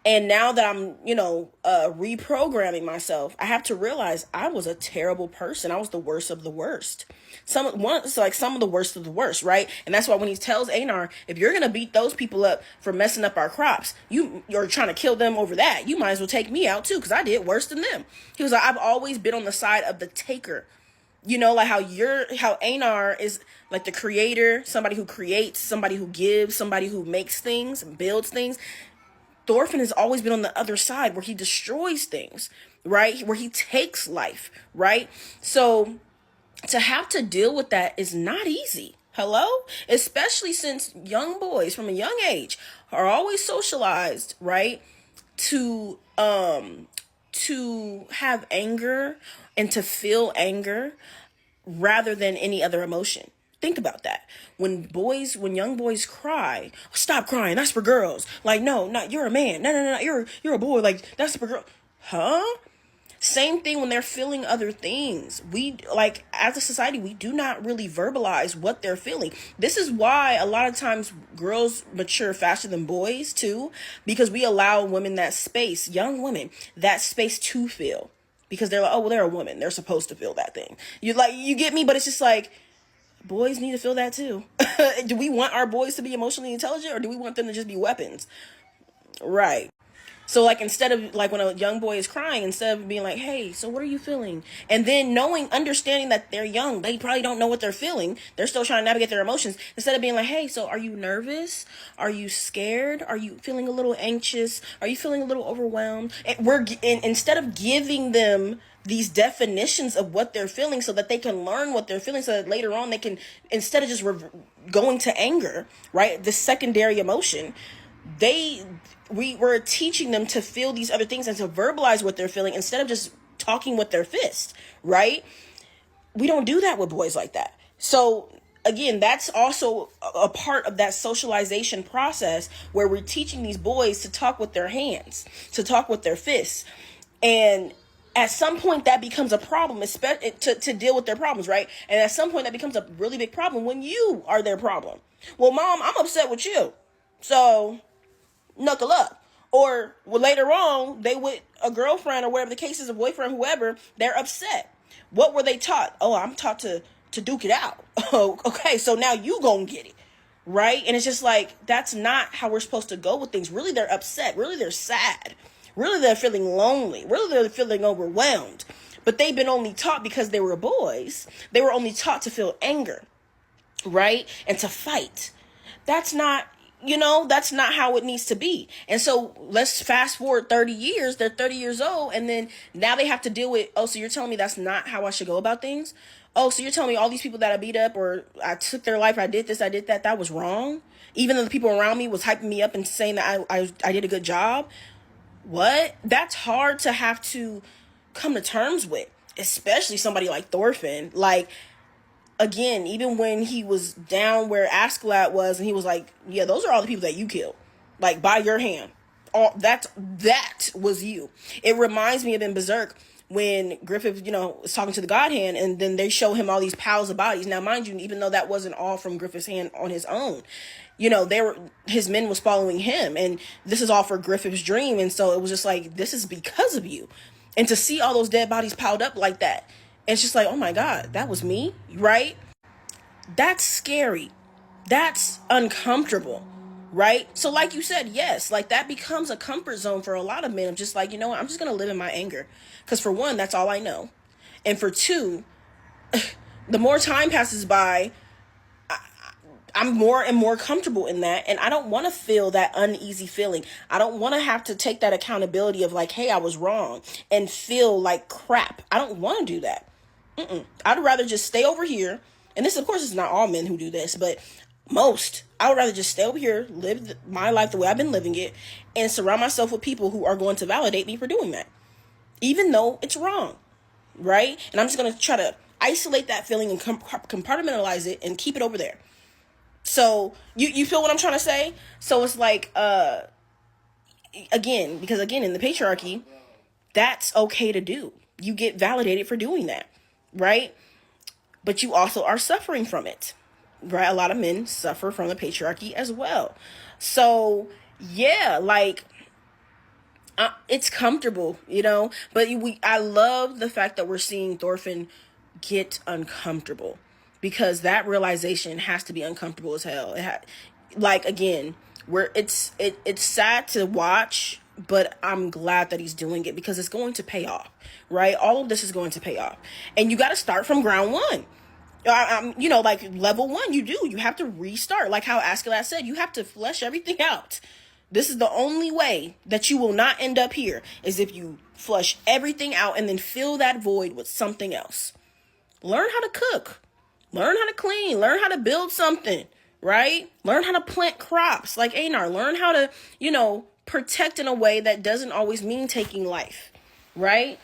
And now that I'm, reprogramming myself, I have to realize I was a terrible person. I was the worst of the worst. Some of the worst of the worst, right? And that's why when he tells Einar, if you're going to beat those people up for messing up our crops, you're trying to kill them over that, you might as well take me out too, because I did worse than them. He was like, I've always been on the side of the taker. Like how Einar is like the creator, somebody who creates, somebody who gives, somebody who makes things and builds things. Thorfinn has always been on the other side where he destroys things, right? Where he takes life, right? So to have to deal with that is not easy. Hello? Especially since young boys from a young age are always socialized, right? To have anger and to feel anger rather than any other emotion, Think about that. When young boys cry, stop crying, that's for girls. Like, no, not, you're a man. No, you're a boy. Like, that's for girl. Huh? Same thing when they're feeling other things. We, like, as a society, we do not really verbalize what they're feeling. This is why a lot of times girls mature faster than boys too, because we allow women that space, young women, that space to feel. Because they're like, oh, well, they're a woman, they're supposed to feel that thing. You get me? But it's just like, boys need to feel that too. Do we want our boys to be emotionally intelligent, or do we want them to just be weapons? Right. So, like, instead of, like, when a young boy is crying, instead of being like, hey, so what are you feeling? And then understanding that they're young, they probably don't know what they're feeling. They're still trying to navigate their emotions. Instead of being like, hey, so are you nervous? Are you scared? Are you feeling a little anxious? Are you feeling a little overwhelmed? And instead of giving them these definitions of what they're feeling so that they can learn what they're feeling, so that later on they can, instead of just going to anger, right, the secondary emotion, we're teaching them to feel these other things and to verbalize what they're feeling instead of just talking with their fist, right? We don't do that with boys like that. So again, that's also a part of that socialization process where we're teaching these boys to talk with their hands, to talk with their fists. And at some point that becomes a problem, to deal with their problems, right? And at some point that becomes a really big problem when you are their problem. Well, mom, I'm upset with you, so knuckle up. Or well, later on, they with a girlfriend or whatever the case is, a boyfriend, whoever, they're upset. What were they taught? Oh, I'm taught to duke it out. Oh, okay, so now you gonna get it, right? And it's just like, that's not how we're supposed to go with things. Really, they're upset. Really, they're sad. Really, they're feeling lonely. Really, they're feeling overwhelmed. But they've been only taught, because they were boys, they were only taught to feel anger, right? And to fight. That's not how it needs to be. And so let's fast forward 30 years. They're 30 years old. And then now they have to deal with, oh, so you're telling me that's not how I should go about things? Oh, so you're telling me all these people that I beat up, or I took their life, I did this, I did that, that was wrong? Even though the people around me was hyping me up and saying that I did a good job? What? That's hard to have to come to terms with, especially somebody like Thorfinn. Like, again, even when he was down where Askeladd was, and he was like, yeah, those are all the people that you killed, like, by your hand. That was you. It reminds me of in Berserk when Griffith, is talking to the God Hand, and then they show him all these piles of bodies. Now, mind you, even though that wasn't all from Griffith's hand on his own, his men was following him, and this is all for Griffith's dream. And so it was just like, this is because of you. And to see all those dead bodies piled up like that, it's just like, oh my God, that was me, right? That's scary. That's uncomfortable, right? So like you said, yes, like that becomes a comfort zone for a lot of men. I'm just like, you know what? I'm just going to live in my anger. Because for one, that's all I know. And for two, the more time passes by, I'm more and more comfortable in that. And I don't want to feel that uneasy feeling. I don't want to have to take that accountability of like, hey, I was wrong, and feel like crap. I don't want to do that. I'd rather just stay over here. And this, of course, is not all men who do this, but most. I would rather just stay over here, live my life the way I've been living it, and surround myself with people who are going to validate me for doing that, even though it's wrong, right? And I'm just going to try to isolate that feeling and compartmentalize it and keep it over there. So you feel what I'm trying to say? So it's like, again, because again, in the patriarchy, that's okay to do. You get validated for doing that, right? But you also are suffering from it, right? A lot of men suffer from the patriarchy as well. So yeah, like, it's comfortable, but I love the fact that we're seeing Thorfinn get uncomfortable, because that realization has to be uncomfortable as hell. Like, again, it's sad to watch, but I'm glad that he's doing it, because it's going to pay off, right? All of this is going to pay off. And you got to start from ground one. Like level one, you have to restart. Like how Askeladd said, you have to flesh everything out. This is the only way that you will not end up here, is if you flush everything out and then fill that void with something else. Learn how to cook. Learn how to clean. Learn how to build something, right? Learn how to plant crops like Einar. Learn how to, protect in a way that doesn't always mean taking life, right?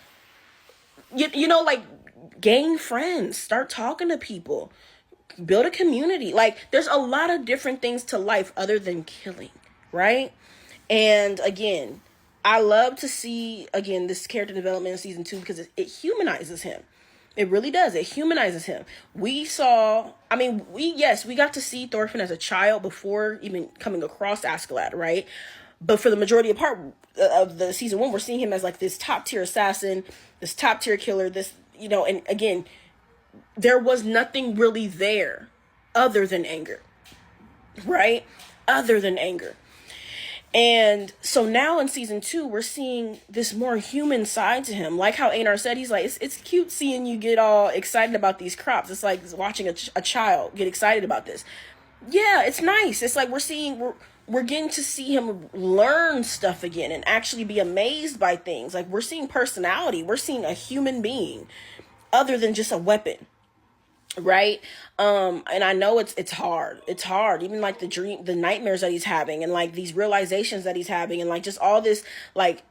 Like, gain friends. Start talking to people. build a community. Like, there's a lot of different things to life other than killing, right? And again, I love to see, again, this character development in season 2 because it humanizes him. It really does. It humanizes him. We got to see Thorfinn as a child before even coming across Askeladd, right? But for the majority of the season 1, we're seeing him as like this top tier assassin, this top tier killer, this, and again, there was nothing really there other than anger, right? Other than anger. And so now in season 2, we're seeing this more human side to him. Like how Einar said, he's like, it's cute seeing you get all excited about these crops. It's like watching a child get excited about this. Yeah, it's nice. It's like we're getting to see him learn stuff again and actually be amazed by things. Like, we're seeing personality. We're seeing a human being other than just a weapon. Right? And I know it's hard. It's hard. Even like the nightmares that he's having, and like these realizations that he's having, and like just all this, like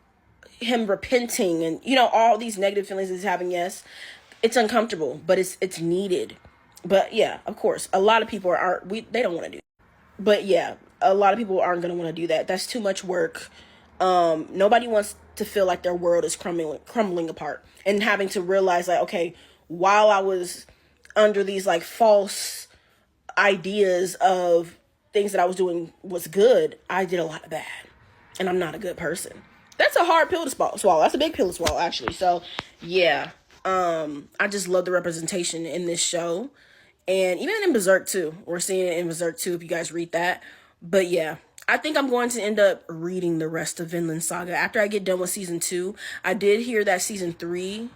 him repenting, and all these negative feelings he's having. Yes, it's uncomfortable, but it's needed. But yeah, of course, a lot of people they don't want to do that. But yeah, a lot of people aren't going to want to do that. That's too much work. Nobody wants to feel like their world is crumbling apart, and having to realize, like, okay, while I was under these like false ideas of things that I was doing was good, I did a lot of bad, and I'm not a good person. That's a hard pill to swallow. That's a big pill to swallow, actually. So yeah, I just love the representation in this show, and even in Berserk too. We're seeing it in Berserk too, if you guys read that. But yeah, I think I'm going to end up reading the rest of Vinland Saga after I get done with season 2. I did hear that season 3,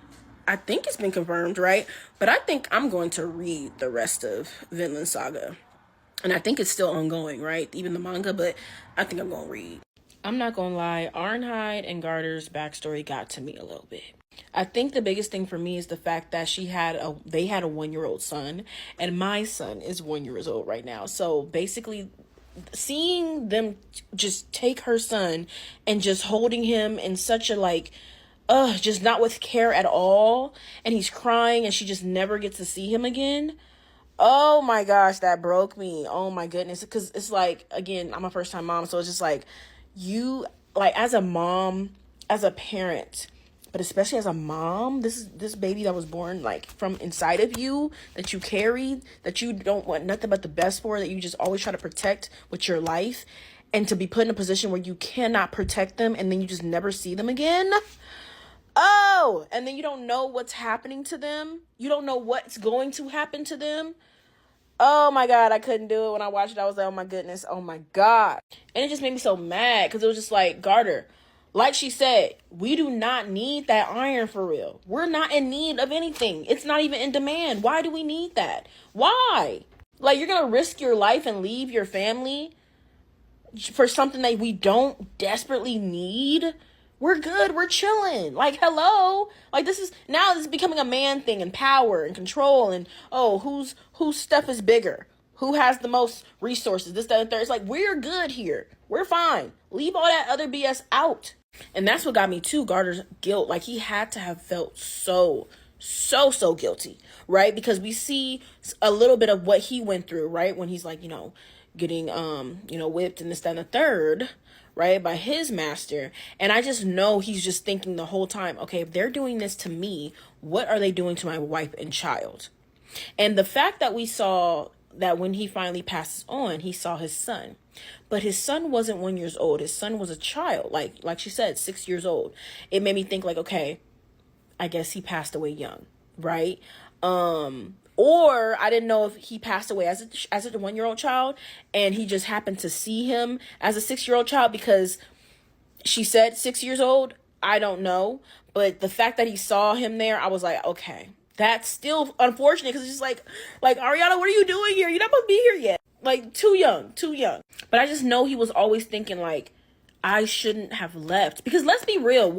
I think it's been confirmed, right? But I think I'm going to read the rest of Vinland Saga. And I think it's still ongoing, right? Even the manga, but I think I'm going to read. I'm not going to lie. Arnheid and Garter's backstory got to me a little bit. I think the biggest thing for me is the fact that they had a 1-year-old son, and my son is 1 year old right now. So basically, seeing them just take her son and just holding him in such a just not with care at all, and he's crying and she just never gets to see him again. Oh my gosh, that broke me. Oh my goodness. Because it's like, again, I'm a first time mom, so it's just like, you, like, as a mom, as a parent, but especially as a mom, this baby that was born like from inside of you, that you carried, that you don't want nothing but the best for, that you just always try to protect with your life, and to be put in a position where you cannot protect them, and then you just never see them again. Oh, and then you don't know what's happening to them. You don't know what's going to happen to them. Oh my God, I couldn't do it. When I watched it, I was like, oh my goodness, oh my God. And it just made me so mad, because it was just like, Garter, like she said, we do not need that iron for real. We're not in need of anything. It's not even in demand. Why do we need that? Why? Like, you're going to risk your life and leave your family for something that we don't desperately need? We're good. We're chilling. Like, hello. Like, this is becoming a man thing, and power and control, and whose stuff is bigger? Who has the most resources? This, that, and third. It's like, we're good here. We're fine. Leave all that other BS out. And that's what got me too, Garter's guilt. Like, he had to have felt so guilty, right? Because we see a little bit of what he went through, right? When he's like, getting, whipped and this, that, and the third, right, by his master. And I just know he's just thinking the whole time, okay, if they're doing this to me, what are they doing to my wife and child? And the fact that we saw that when he finally passes on, he saw his son. But his son wasn't 1 year old. His son was a child, like she said, 6 years old. It made me think, like, okay, I guess he passed away young, right? Or I didn't know if he passed away as a 1 year old child, and he just happened to see him as a 6 year old child because she said 6 years old. I don't know. But the fact that he saw him there, I was like, okay, that's still unfortunate, because it's just like, Ariana, what are you doing here? You're not supposed to be here yet. Like, too young. But I just know he was always thinking, like, I shouldn't have left. Because let's be real,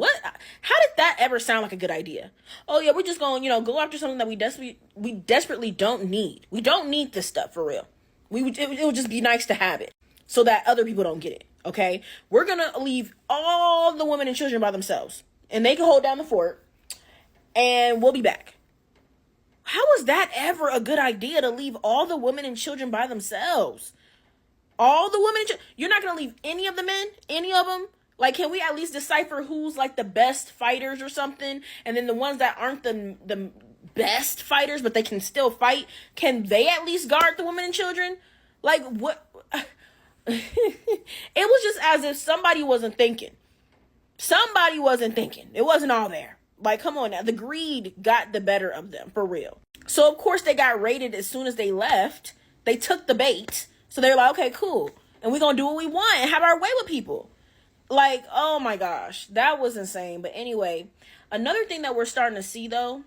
how did that ever sound like a good idea? Oh yeah, we're just going, go after something that we desperately don't need. We don't need this stuff for real. It would just be nice to have it so that other people don't get it. Okay, we're gonna leave all the women and children by themselves, and they can hold down the fort, and we'll be back. How is that ever a good idea to leave all the women and children by themselves? All the women and children. You're not going to leave any of the men? Any of them? Like, can we at least decipher who's like the best fighters or something? And then the ones that aren't the best fighters, but they can still fight, can they at least guard the women and children? Like, what? It was just as if somebody wasn't thinking. Somebody wasn't thinking. It wasn't all there. Like, come on now. The greed got the better of them, for real. So, of course, they got raided as soon as they left. They took the bait. So, they're like, okay, cool. And we're going to do what we want and have our way with people. Like, oh, my gosh. That was insane. But anyway, another thing that we're starting to see, though,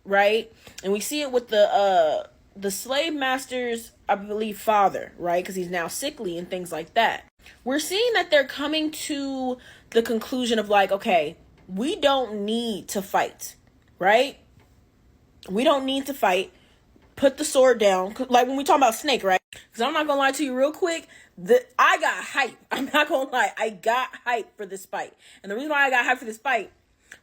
right? And we see it with the slave master's, I believe, father, right? Because he's now sickly and things like that. We're seeing that they're coming to the conclusion of like, okay, we don't need to fight, right? We don't need to fight. Put the sword down. Like when we talk about Snake, right? Because I'm not going to lie to you real quick. I got hype. I'm not going to lie. I got hype for this fight. And the reason why I got hype for this fight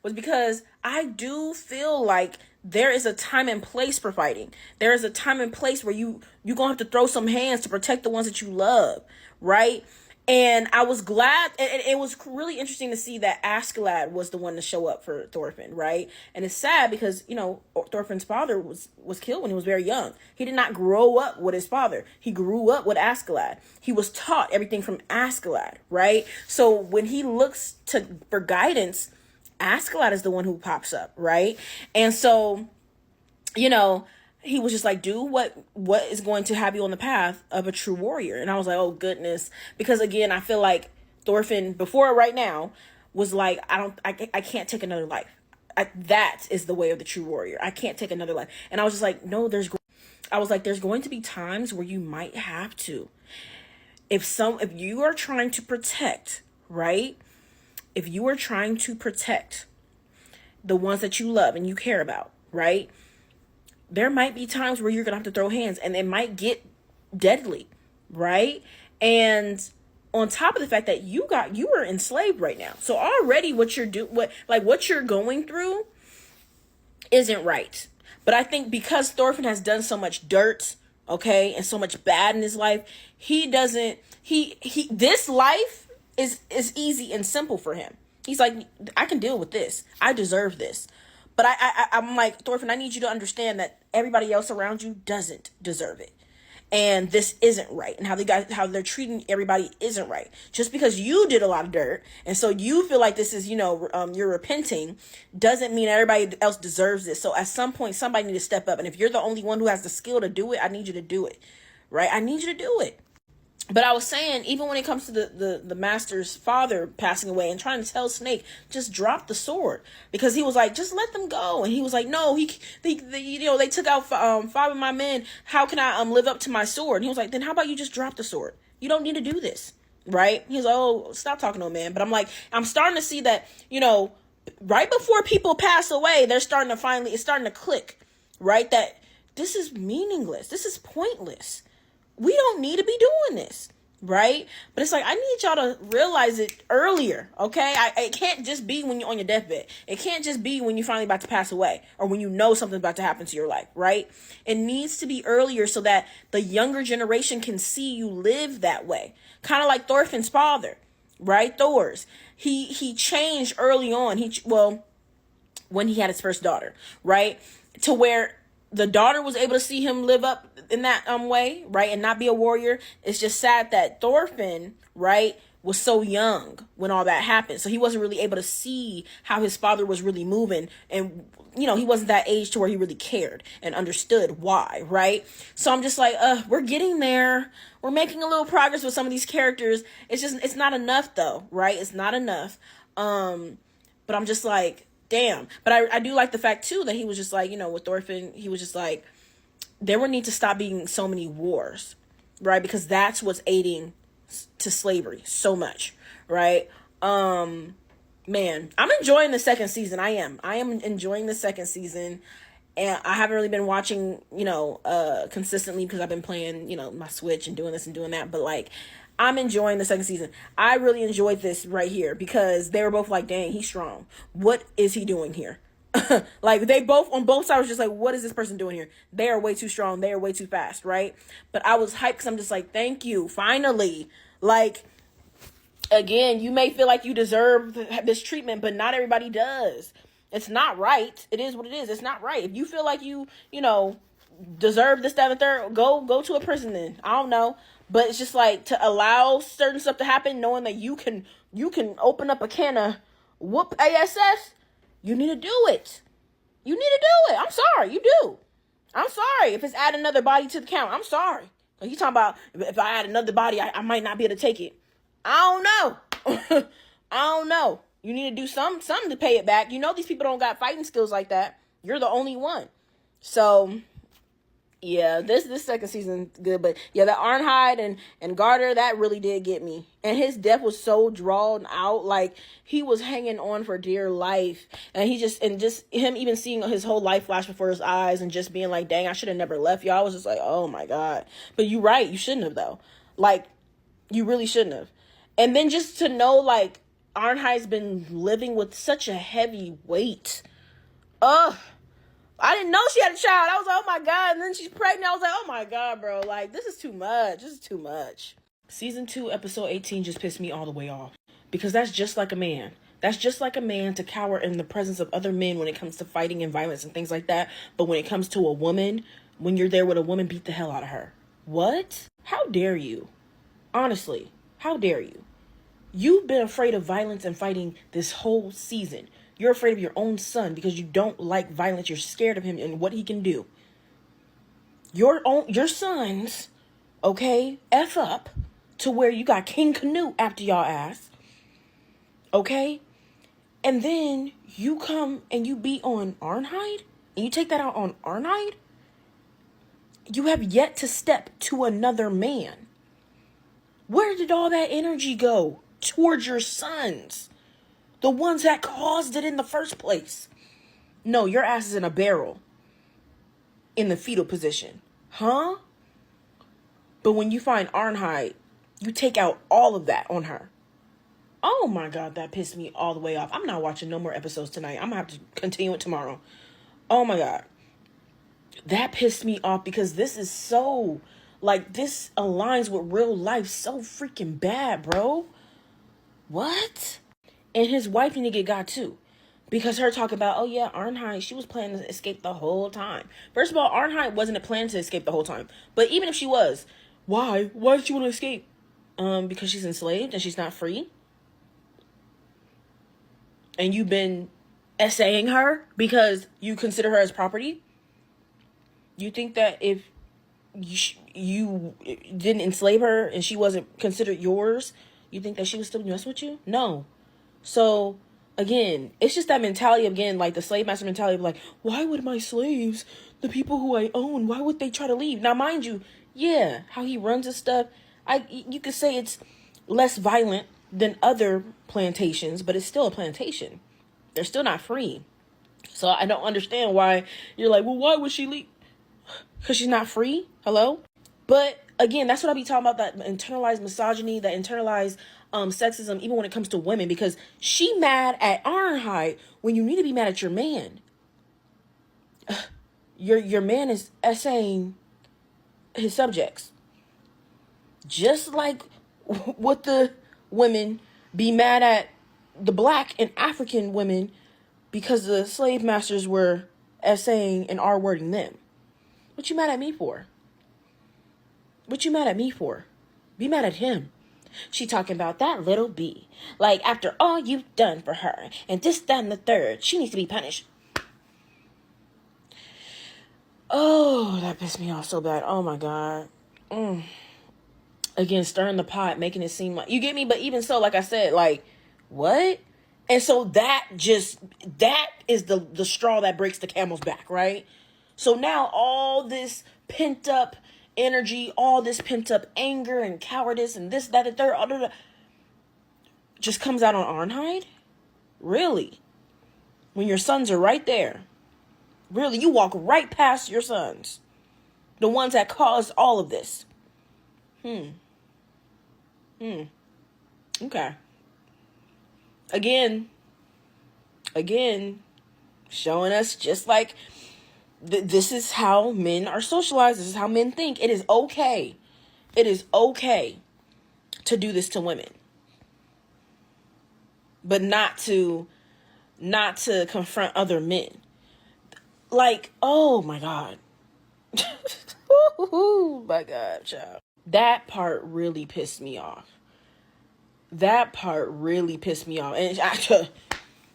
was because I do feel like there is a time and place for fighting. There is a time and place where you're going to have to throw some hands to protect the ones that you love, right? And I was glad, and it was really interesting to see that Askeladd was the one to show up for Thorfinn, right? And it's sad because, you know, Thorfinn's father was killed when he was very young. He did not grow up with his father. He grew up with Askeladd. He was taught everything from Askeladd, right? So when he looks for guidance, Askeladd is the one who pops up, right? And so, you know, he was just like, do what is going to have you on the path of a true warrior. And I was like, oh goodness. Because again, I feel like Thorfinn before right now was like, I can't take another life. That is the way of the true warrior. I can't take another life. And I was just like, no, there's going to be times where you might have to. If you are trying to protect, right? If you are trying to protect the ones that you love and you care about, right? There might be times where you're going to have to throw hands and it might get deadly, right? And on top of the fact that you were enslaved right now. So already what you're going through isn't right. But I think because Thorfinn has done so much dirt, okay, and so much bad in his life, this life is easy and simple for him. He's like, I can deal with this. I deserve this. But I'm like, Thorfinn, I need you to understand that everybody else around you doesn't deserve it. And this isn't right. And how they're treating everybody isn't right. Just because you did a lot of dirt, and so you feel like this is, you're repenting, doesn't mean everybody else deserves this. So at some point, somebody needs to step up. And if you're the only one who has the skill to do it, I need you to do it. Right? I need you to do it. But I was saying, even when it comes to the master's father passing away and trying to tell Snake, just drop the sword. Because he was like, just let them go. And he was like, no, they took out 5 of my men. How can I live up to my sword? And he was like, then how about you just drop the sword? You don't need to do this. Right? He was like, oh, stop talking to him, man. But I'm like, I'm starting to see that, right before people pass away, it's starting to click. Right? That this is meaningless. This is pointless. We don't need to be doing this, right? But it's like, I need y'all to realize it earlier, okay? It can't just be when you're on your deathbed. It can't just be when you're finally about to pass away or when you know something's about to happen to your life, right? It needs to be earlier so that the younger generation can see you live that way. Kind of like Thorfinn's father, right? Thor's. He changed early on. When he had his first daughter, right? To where the daughter was able to see him live up in that way, right, and not be a warrior. It's just sad that Thorfinn, right, was so young when all that happened. So he wasn't really able to see how his father was really moving. And, he wasn't that age to where he really cared and understood why, right? So I'm just like, we're getting there. We're making a little progress with some of these characters. It's not enough, though, right? It's not enough. But I'm just like, damn. But I do like the fact, too, that he was just like, with Thorfinn, he was just like, there would need to stop being so many wars, right? Because that's what's aiding to slavery so much, right? Man, I'm enjoying the second season. I am enjoying the second season. And I haven't really been watching, consistently because I've been playing, my Switch and doing this and doing that. But like, I'm enjoying the second season. I really enjoyed this right here because they were both like, dang, he's strong. What is he doing here? Like, they both, on both sides, was just like, what is this person doing here? They are way too strong. They are way too fast, right? But I was hyped because I'm just like, thank you, finally. Like, again, you may feel like you deserve this treatment, but not everybody does. It's not right. It is what it is. It's not right. If you feel like you know, deserve this, that, and the third, go to a prison then. I don't know. But it's just like, to allow certain stuff to happen, knowing that you can open up a can of whoop ass, you need to do it. You need to do it. I'm sorry. You do. I'm sorry. If it's add another body to the count, I'm sorry. Like, you talking about, if I add another body, I might not be able to take it. I don't know. I don't know. You need to do something to pay it back. You know these people don't got fighting skills like that. You're the only one. So, yeah, this second season good, but yeah, the Arnhide and Garter, that really did get me. And his death was so drawn out, like, he was hanging on for dear life, and just him even seeing his whole life flash before his eyes, and just being like, dang, I should have never left y'all. I was just like, oh my god. But you're right, you shouldn't have though. Like, you really shouldn't have. And then just to know, like, Arnhide's been living with such a heavy weight. Ugh. I didn't know she had a child. I was like, oh my god. And then she's pregnant. I was like, oh my god, bro. Like, this is too much. This is too much. Season 2, episode 18 just pissed me all the way off. Because that's just like a man. That's just like a man to cower in the presence of other men when it comes to fighting and violence and things like that. But when it comes to a woman, when you're there with a woman, beat the hell out of her. What? How dare you? Honestly, how dare you? You've been afraid of violence and fighting this whole season. You're afraid of your own son because you don't like violence. You're scared of him and what he can do. Your sons, okay, F up to where you got King Canute after y'all ass. Okay? And then you come and you beat on Arnhide? And you take that out on Arnhide? You have yet to step to another man. Where did all that energy go? Towards your sons. The ones that caused it in the first place. No, your ass is in a barrel. In the fetal position. Huh? But when you find Arnhide, you take out all of that on her. Oh my god, that pissed me all the way off. I'm not watching no more episodes tonight. I'm gonna have to continue it tomorrow. Oh my god. That pissed me off because this is so... Like, this aligns with real life so freaking bad, bro. What? And his wife need to get got too. Because her talking about, oh yeah, Arnhide, she was planning to escape the whole time. First of all, Arnhide wasn't planning to escape the whole time. But even if she was, why? Why did she want to escape? Because she's enslaved and she's not free. And you've been essaying her because you consider her as property. You think that if you didn't enslave her and she wasn't considered yours, you think that she would still mess with you? No. So, again, it's just that mentality again, like the slave master mentality of like, why would my slaves, the people who I own, why would they try to leave? Now, mind you, yeah, how he runs his stuff, you could say it's less violent than other plantations, but it's still a plantation. They're still not free. So I don't understand why you're like, well, why would she leave? Because she's not free? Hello? But again, that's what I be talking about, that internalized misogyny, that internalized sexism, even when it comes to women, because she mad at Arnhide when you need to be mad at your man. Your man is essaying his subjects. Just like what the women be mad at the black and African women because the slave masters were essaying and R-wording them. What you mad at me for? What you mad at me for? Be mad at him. She talking about that little B. Like, after all you've done for her, and this, that, and the third, she needs to be punished. Oh, that pissed me off so bad. Oh my God. Again, stirring the pot, making it seem like, you get me? But even so, like I said, like, what? And so that is the straw that breaks the camel's back, right? So now all this pent up energy, all this pent up anger and cowardice and this, that, and third, just comes out on Arnhide? Really? When your sons are right there. Really, you walk right past your sons. The ones that caused all of this. Okay. Again, Showing us just like this is how men are socialized. This is how men think. It is okay. It is okay to do this to women. But not to confront other men. Like, oh my God. Oh my God, child. That part really pissed me off. And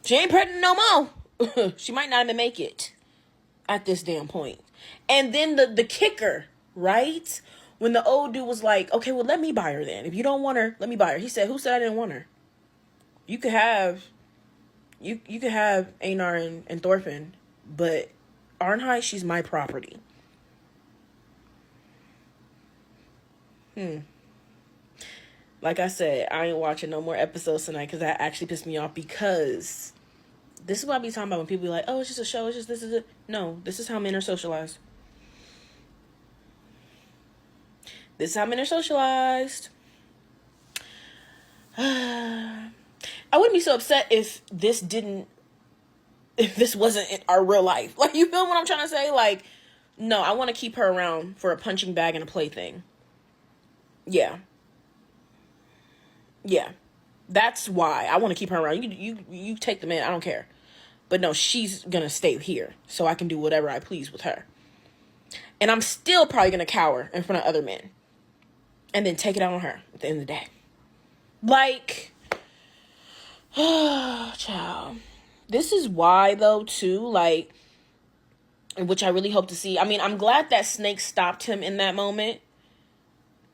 she ain't pregnant no more. She might not even make it at this damn point. And then the kicker, right? When the old dude was like, okay, well, let me buy her then. If you don't want her, let me buy her. He said, who said I didn't want her? You could have Einar and Thorfinn, but Arnhide, she's my property. Like I said, I ain't watching no more episodes tonight because that actually pissed me off, because this is what I be talking about when people be like, oh, it's just a show, it's just this is it. No, this is how men are socialized. I wouldn't be so upset if this wasn't in our real life. Like, you feel what I'm trying to say? Like, no, I want to keep her around for a punching bag and a plaything. Yeah. That's why I want to keep her around. You take the man, I don't care. But no, she's gonna stay here so I can do whatever I please with her. And I'm still probably gonna cower in front of other men and then take it out on her at the end of the day. Like, child. This is why, though, too, like, which I really hope to see. I mean, I'm glad that Snake stopped him in that moment,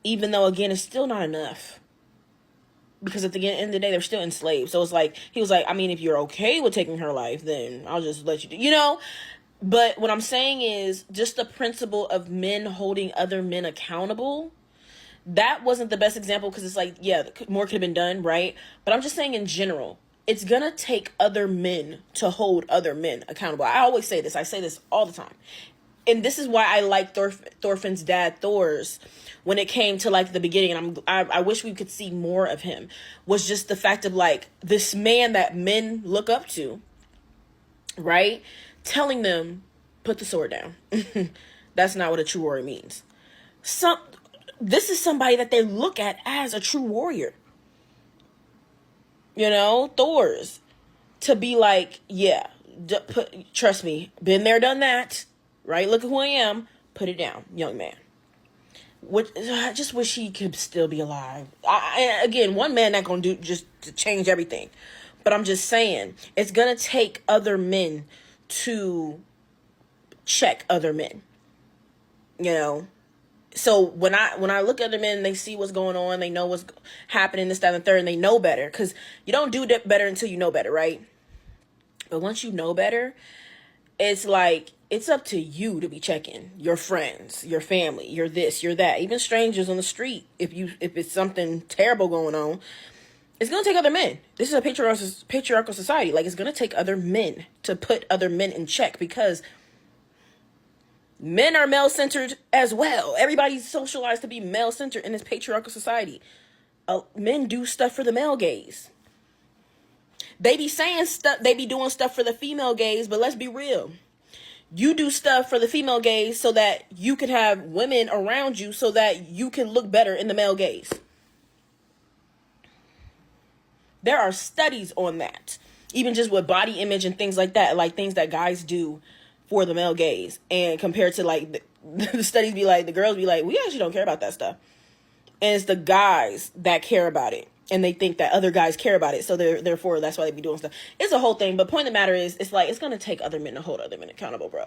even though, again, it's still not enough. Because at the end of the day, they're still enslaved. So it's like, he was like, I mean, if you're okay with taking her life, then I'll just let you do, you know? But what I'm saying is just the principle of men holding other men accountable. That wasn't the best example because it's like, yeah, more could have been done, right? But I'm just saying in general, it's going to take other men to hold other men accountable. I always say this. I say this all the time. And this is why I like Thorfinn's dad, Thor's, when it came to like the beginning. And I wish we could see more of him. Was just the fact of like this man that men look up to, right? Telling them, put the sword down. That's not what a true warrior means. This is somebody that they look at as a true warrior. You know, Thor's. To be like, yeah, trust me, been there, done that. Right? Look at who I am. Put it down, young man. I just wish he could still be alive. Again, one man not gonna do just to change everything. But I'm just saying, it's gonna take other men to check other men. You know? So when I look at other men, they see what's going on, they know what's happening, this, that, and the third, and they know better. Because you don't do better until you know better, right? But once you know better, it's like, it's up to you to be checking your friends, your family, your this, your that, even strangers on the street. If it's something terrible going on, it's going to take other men. This is a patriarchal society. Like, it's going to take other men to put other men in check, because men are male-centered as well. Everybody's socialized to be male-centered in this patriarchal society. Men do stuff for the male gaze. They be saying stuff, they be doing stuff for the female gaze, but let's be real. You do stuff for the female gaze so that you can have women around you so that you can look better in the male gaze. There are studies on that. Even just with body image and things like that, like things that guys do for the male gaze. And compared to like the studies be like, the girls be like, we actually don't care about that stuff. And it's the guys that care about it. And they think that other guys care about it. So therefore, that's why they be doing stuff. It's a whole thing. But point of the matter is, it's like, it's going to take other men to hold other men accountable, bro.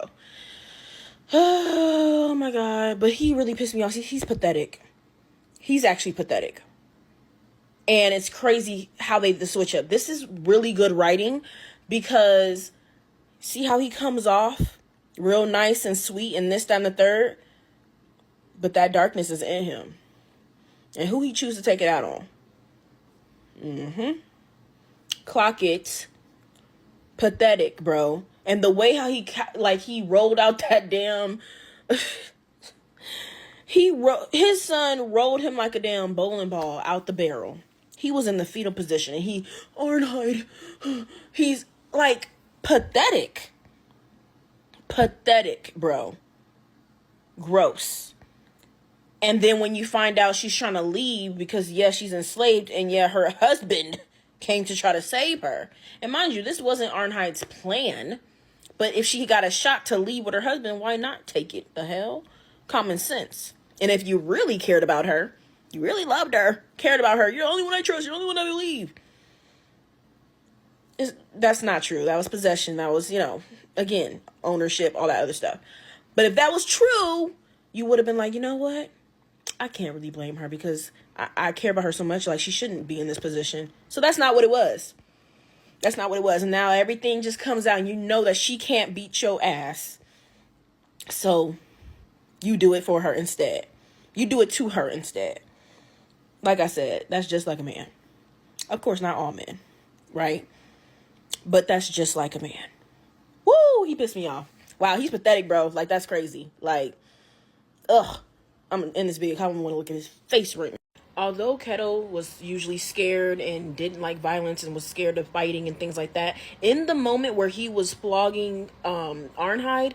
Oh, my God. But he really pissed me off. He's pathetic. He's actually pathetic. And it's crazy how the switch up. This is really good writing, because see how he comes off real nice and sweet and this, that, and the third. But that darkness is in him. And who he chooses to take it out on. Clock it. Pathetic, bro. And the way how he rolled out that damn his son rolled him like a damn bowling ball out the barrel. He was in the fetal position and Arnhide, he's like pathetic. Pathetic, bro. Gross. And then when you find out she's trying to leave because, yeah, she's enslaved, and yeah, her husband came to try to save her. And mind you, this wasn't Arnheid's plan. But if she got a shot to leave with her husband, why not take it? The hell? Common sense. And if you really cared about her, you really loved her, cared about her, you're the only one I trust, you're the only one I believe. That's not true. That was possession. That was, again, ownership, all that other stuff. But if that was true, you would have been like, you know what? I can't really blame her because I care about her so much. Like, she shouldn't be in this position. So that's not what it was. That's not what it was. And now everything just comes out and you know that she can't beat your ass. So you do it for her instead. You do it to her instead. Like I said, that's just like a man. Of course, not all men, right? But that's just like a man. Woo, he pissed me off. Wow, he's pathetic, bro. Like, that's crazy. Like, ugh. I'm in this video. I don't want to look at his face right now. Although Keto was usually scared and didn't like violence and was scared of fighting and things like that, in the moment where he was flogging Arnheid,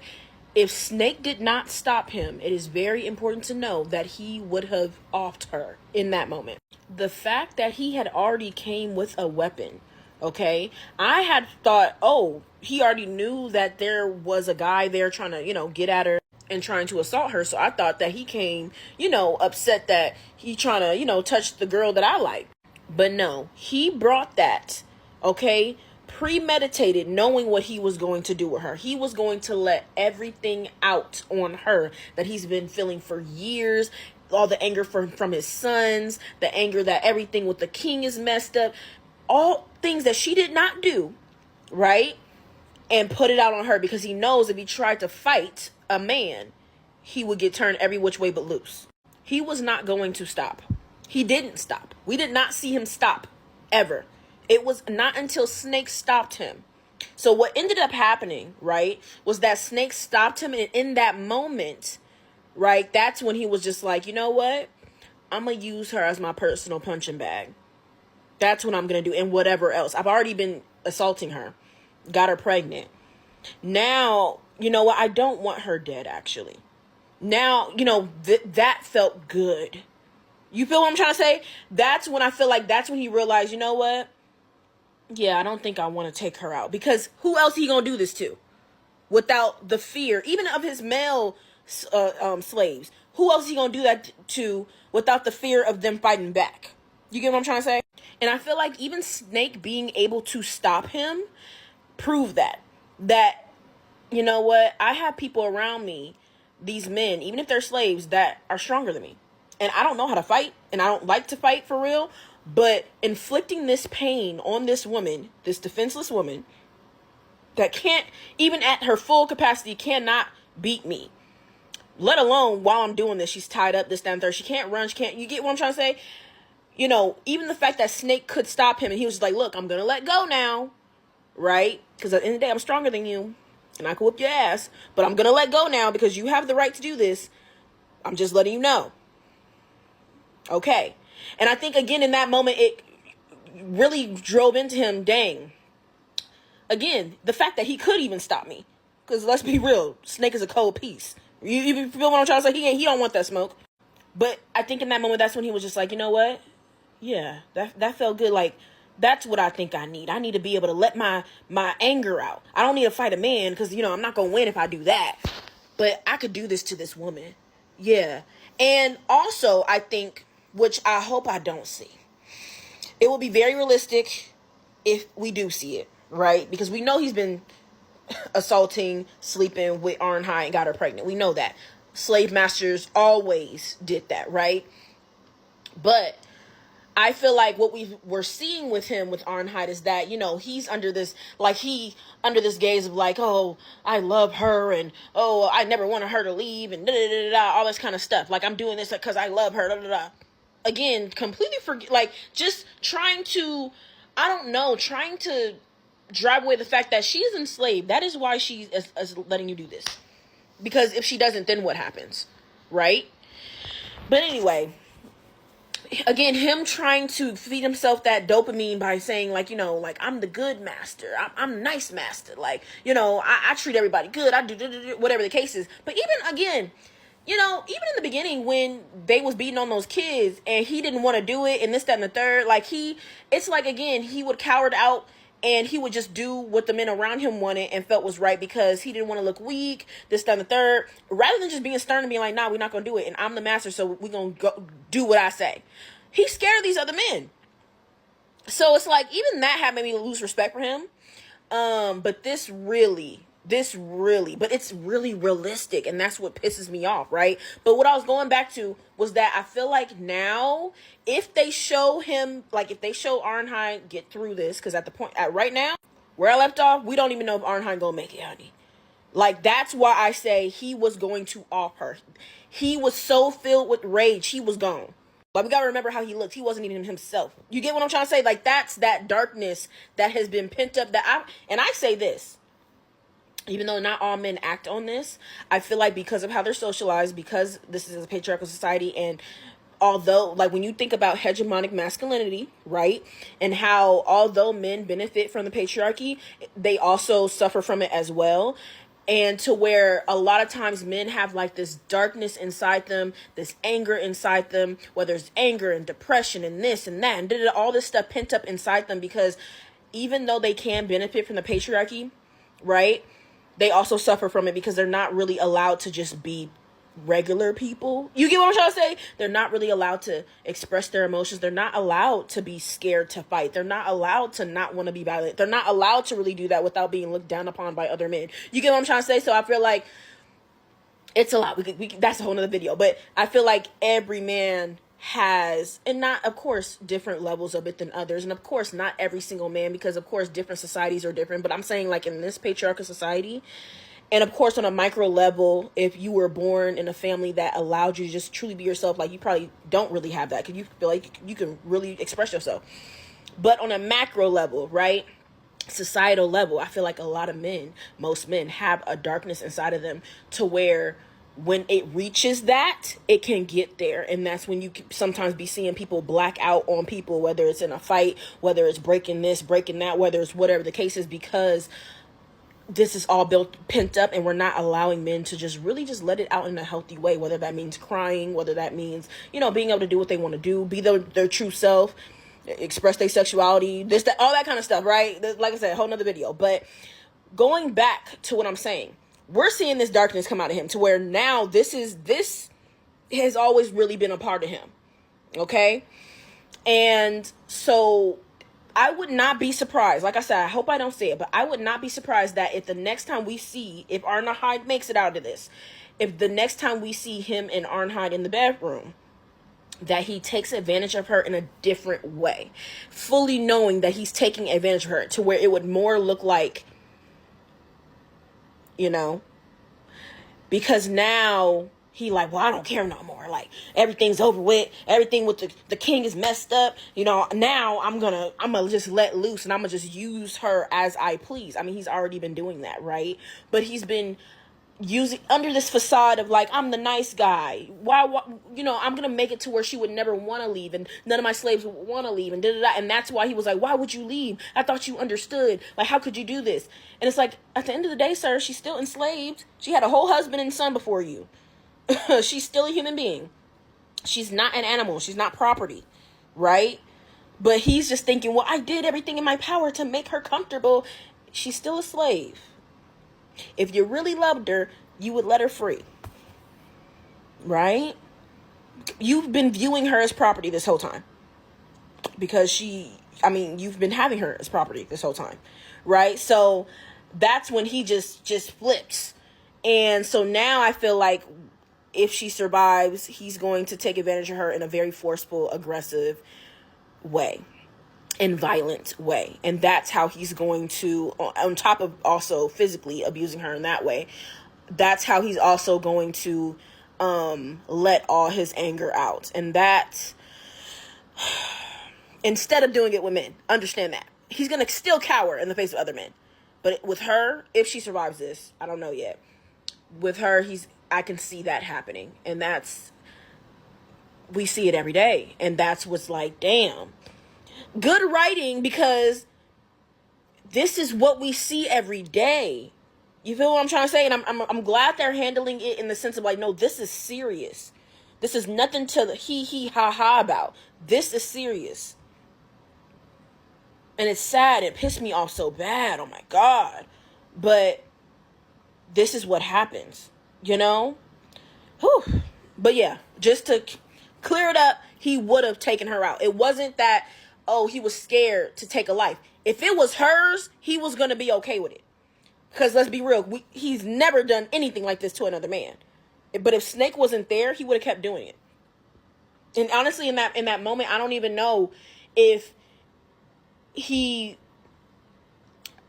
if Snake did not stop him, it is very important to know that he would have offed her in that moment. The fact that he had already came with a weapon, okay? I had thought, oh, he already knew that there was a guy there trying to, get at her and trying to assault her. So I thought that he came, upset that he trying to, touch the girl that I like. But no, he brought that, okay, premeditated, knowing what he was going to do with her. He was going to let everything out on her that he's been feeling for years. All the anger from his sons, the anger that everything with the king is messed up, all things that she did not do, right? And put it out on her because he knows if he tried to fight a man, he would get turned every which way but loose. He was not going to stop. He didn't stop. We did not see him stop ever. It was not until Snake stopped him. So what ended up happening, right, was that Snake stopped him, and in that moment, right, that's when he was just like, you know what? I'm going to use her as my personal punching bag. That's what I'm going to do, and whatever else. I've already been assaulting her. Got her pregnant. Now, you know what? I don't want her dead, actually. Now, that felt good. You feel what I'm trying to say? That's when I feel like that's when he realized, you know what? Yeah, I don't think I want to take her out. Because who else he going to do this to? Without the fear, even of his male slaves. Who else he going to do that to without the fear of them fighting back? You get what I'm trying to say? And I feel like even Snake being able to stop him proved that, you know what? I have people around me, these men, even if they're slaves, that are stronger than me. And I don't know how to fight, and I don't like to fight for real. But inflicting this pain on this woman, this defenseless woman, that can't, even at her full capacity, cannot beat me. Let alone while I'm doing this, she's tied up, this, that, and third. She can't run, you get what I'm trying to say? Even the fact that Snake could stop him, and he was just like, look, I'm going to let go now, right? Because at the end of the day, I'm stronger than you, and I can whoop your ass, but I'm going to let go now because you have the right to do this. I'm just letting you know. Okay. And I think, again, in that moment, it really drove into him, dang. Again, the fact that he could even stop me. Because let's be real, Snake is a cold piece. You feel what I'm trying to say? He don't want that smoke. But I think in that moment, that's when he was just like, you know what? Yeah, that felt good. Like, that's what I think I need. I need to be able to let my anger out. I don't need to fight a man because, I'm not going to win if I do that. But I could do this to this woman. Yeah. And also, I think, which I hope I don't see, it will be very realistic if we do see it, right? Because we know he's been assaulting, sleeping with Arnheid and got her pregnant. We know that. Slave masters always did that, right? But I feel like what we're seeing with him, with Arnheid, is that, he's under this, under this gaze of like, oh, I love her, and, oh, I never wanted her to leave, and da-da-da-da-da, all this kind of stuff. Like, I'm doing this because I love her, da-da-da. Again, completely just trying to, trying to drive away the fact that she's enslaved. That is why she is letting you do this. Because if she doesn't, then what happens? Right? But anyway, again, him trying to feed himself that dopamine by saying, like, like, I'm the good master, I'm nice master, like, I treat everybody good, I do whatever the case is. But even again, even in the beginning when they was beating on those kids and he didn't want to do it and this, that, and the third, like, it's like, again, he would cower out and he would just do what the men around him wanted and felt was right because he didn't want to look weak, this, that, and the third, rather than just being stern and being like, nah, we're not going to do it. And I'm the master, so we're going to go do what I say. He's scared of these other men. So it's like, even that had made me lose respect for him. But it's really realistic, and that's what pisses me off, right? But what I was going back to was that I feel like now, if they show him, like, if they show Arnheim get through this, because right now, where I left off, we don't even know if Arnheim gonna make it, honey. Like, that's why I say he was going to off her. He was so filled with rage, he was gone. Like, we gotta remember how he looked. He wasn't even himself. You get what I'm trying to say? Like, that's that darkness that has been pent up. I say this, even though not all men act on this, I feel like because of how they're socialized, because this is a patriarchal society, and although, like, when you think about hegemonic masculinity, right, and how although men benefit from the patriarchy, they also suffer from it as well. And to where a lot of times men have like this darkness inside them, this anger inside them, whether it's anger and depression and this and that, and all this stuff pent up inside them, because even though they can benefit from the patriarchy, right, they also suffer from it because they're not really allowed to just be regular people. You get what I'm trying to say? They're not really allowed to express their emotions. They're not allowed to be scared to fight. They're not allowed to not want to be violent. They're not allowed to really do that without being looked down upon by other men. You get what I'm trying to say? So I feel like it's a lot. That's a whole nother video. But I feel like every man has, and not, of course, different levels of it than others, and of course not every single man, because of course different societies are different, but I'm saying, like, in this patriarchal society, and of course on a micro level, if you were born in a family that allowed you to just truly be yourself, like, you probably don't really have that because you feel like you can really express yourself. But on a macro level, right, societal level, I feel like a lot of men, most men, have a darkness inside of them to where when it reaches that, it can get there. And that's when you can sometimes be seeing people black out on people, whether it's in a fight, whether it's breaking this, breaking that, whether it's whatever the case is, because this is all pent up, and we're not allowing men to just really just let it out in a healthy way, whether that means crying, whether that means, being able to do what they want to do, be their true self, express their sexuality, this, that, all that kind of stuff, right? Like I said, a whole nother video. But going back to what I'm saying, we're seeing this darkness come out of him to where now this has always really been a part of him. Okay. And so I would not be surprised. Like I said, I hope I don't say it, but I would not be surprised that if the next time we see, if Arnheim makes it out of this, if the next time we see him and Arnheim in the bedroom, that he takes advantage of her in a different way, fully knowing that he's taking advantage of her to where it would more look like, because now he like, well, I don't care no more. Like, everything's over with. Everything with the king is messed up. Now I'm gonna just let loose and I'm gonna just use her as I please. I mean, he's already been doing that, right? But he's been using under this facade of like, I'm the nice guy. Why I'm gonna make it to where she would never want to leave, and none of my slaves would want to leave, and and that's why he was like, why would you leave? I thought you understood. Like, how could you do this? And it's like, at the end of the day, sir, she's still enslaved. She had a whole husband and son before you. She's still a human being. She's not an animal. She's not property, right? But he's just thinking, well, I did everything in my power to make her comfortable. She's still a slave. If you really loved her, you would let her free, right? You've been viewing her as property this whole time because you've been having her as property this whole time, right? So that's when he just flips. And so now I feel like if she survives, he's going to take advantage of her in a very forceful, aggressive way and violent way. And that's how he's going to, on top of also physically abusing her in that way, that's how he's also going to let all his anger out. And that, instead of doing it with men, understand that. He's going to still cower in the face of other men. But with her, if she survives this, I don't know yet. With her, I can see that happening. And that's we see it every day. And that's what's like, damn. Good writing, because this is what we see every day. You feel what I'm trying to say? And I'm glad they're handling it in the sense of like, no, this is serious. This is nothing to hee ha ha about. This is serious. And it's sad. It pissed me off so bad. Oh my God. But this is what happens, you know? Whew. But yeah, just to clear it up, he would have taken her out. It wasn't that, oh, he was scared to take a life. If it was hers, he was going to be okay with it. Because let's be real, he's never done anything like this to another man. But if Snake wasn't there, he would have kept doing it. And honestly, in that moment, I don't even know if I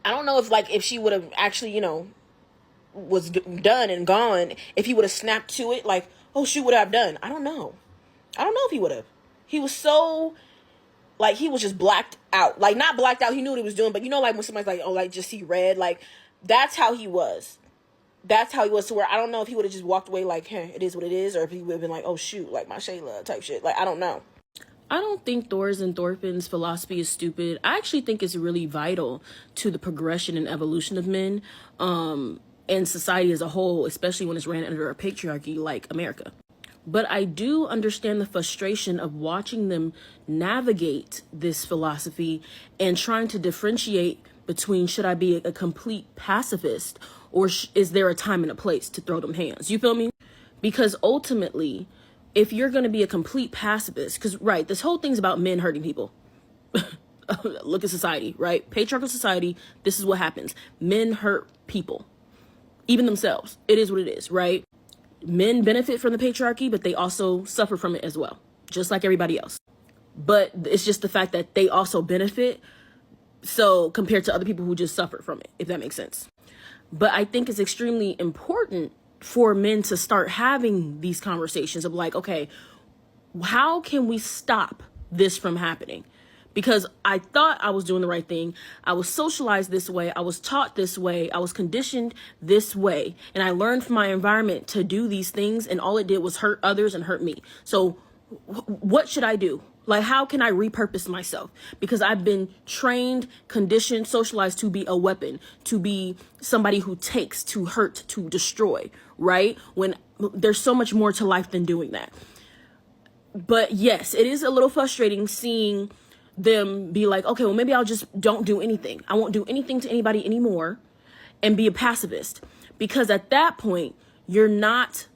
don't know if she would have actually, was done and gone, if he would have snapped to it, like, oh shoot, what I've done. I don't know if he would have. He was so, like, he was just blacked out. Like, not blacked out, he knew what he was doing, but like when somebody's like, oh, like, just see red, like, that's how he was. That's how he was, to where I don't know if he would have just walked away like, hey, it is what it is, or if he would have been like, oh shoot, like my Shayla type shit. Like, I don't know. I don't think Thor's and Thorfinn's philosophy is stupid. I actually think it's really vital to the progression and evolution of men, and society as a whole, especially when it's ran under a patriarchy like America. But I do understand the frustration of watching them navigate this philosophy and trying to differentiate between, should I be a complete pacifist, or is there a time and a place to throw them hands? You feel me? Because ultimately, if you're going to be a complete pacifist, because, right, this whole thing's about men hurting people. Look at society, right? Patriarchal society, this is what happens. Men hurt people, even themselves. It is what it is, right? Men benefit from the patriarchy, but they also suffer from it as well, just like everybody else. But it's just the fact that they also benefit, so compared to other people who just suffer from it, if that makes sense. But I think it's extremely important for men to start having these conversations of like, okay, how can we stop this from happening? Because I thought I was doing the right thing. I was socialized this way. I was taught this way. I was conditioned this way. And I learned from my environment to do these things. And all it did was hurt others and hurt me. So what should I do? Like, how can I repurpose myself? Because I've been trained, conditioned, socialized to be a weapon, to be somebody who takes, to hurt, to destroy, right? When there's so much more to life than doing that. But yes, it is a little frustrating seeing them be like, okay, well, maybe I'll just don't do anything. I won't do anything to anybody anymore and be a pacifist. Because at that point, you're not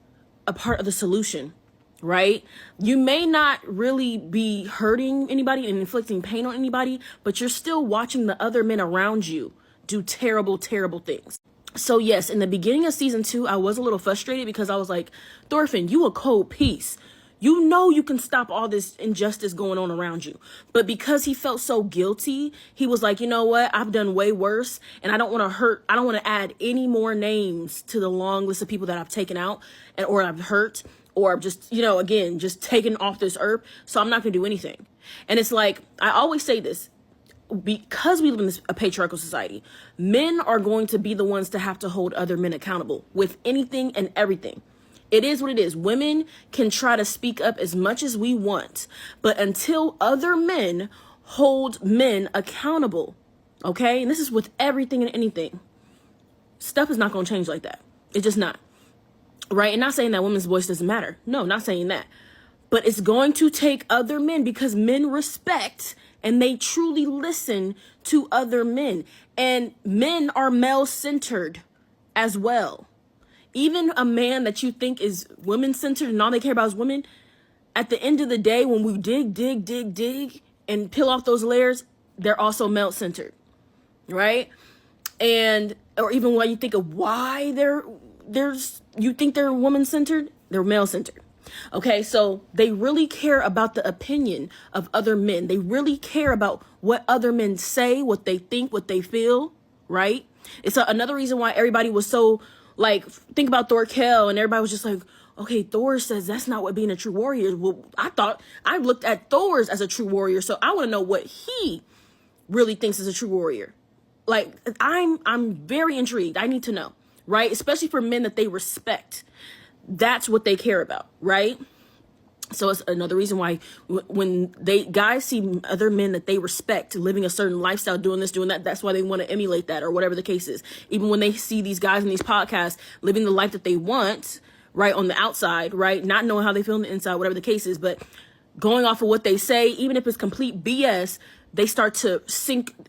a part of the solution. Right? You may not really be hurting anybody and inflicting pain on anybody, but you're still watching the other men around you do terrible, terrible things. So yes, in the beginning of season 2, I was a little frustrated because I was like, Thorfinn, you a cold piece. You know you can stop all this injustice going on around you. But because he felt so guilty, he was like, you know what? I've done way worse, and I don't want to add any more names to the long list of people that I've taken out or I've hurt, or just, again, just taken off this earth. So I'm not going to do anything. And it's like, I always say this, because we live in a patriarchal society, men are going to be the ones to have to hold other men accountable with anything and everything. It is what it is. Women can try to speak up as much as we want, but until other men hold men accountable, okay? And this is with everything and anything. Stuff is not going to change like that. It's just not. Right? And not saying that women's voice doesn't matter. No, not saying that. But it's going to take other men, because men respect and they truly listen to other men. And men are male-centered as well. Even a man that you think is women-centered and all they care about is women, at the end of the day, when we dig and peel off those layers, they're also male-centered. Right? And, or even when you think of why you think they're woman-centered, they're male-centered. Okay, so they really care about the opinion of other men. They really care about what other men say, what they think, what they feel, right? It's another reason why everybody was so, like, think about Thorkel, and everybody was just like, okay, Thor says that's not what being a true warrior is. Well, I looked at Thor's as a true warrior, so I want to know what he really thinks is a true warrior. Like, I'm very intrigued. I need to know. Right? Especially for men that they respect. That's what they care about, right? So it's another reason why when guys see other men that they respect living a certain lifestyle, doing this, doing that, that's why they want to emulate that, or whatever the case is. Even when they see these guys in these podcasts living the life that they want, right, on the outside, right, not knowing how they feel on the inside, whatever the case is, but going off of what they say, even if it's complete BS, they start to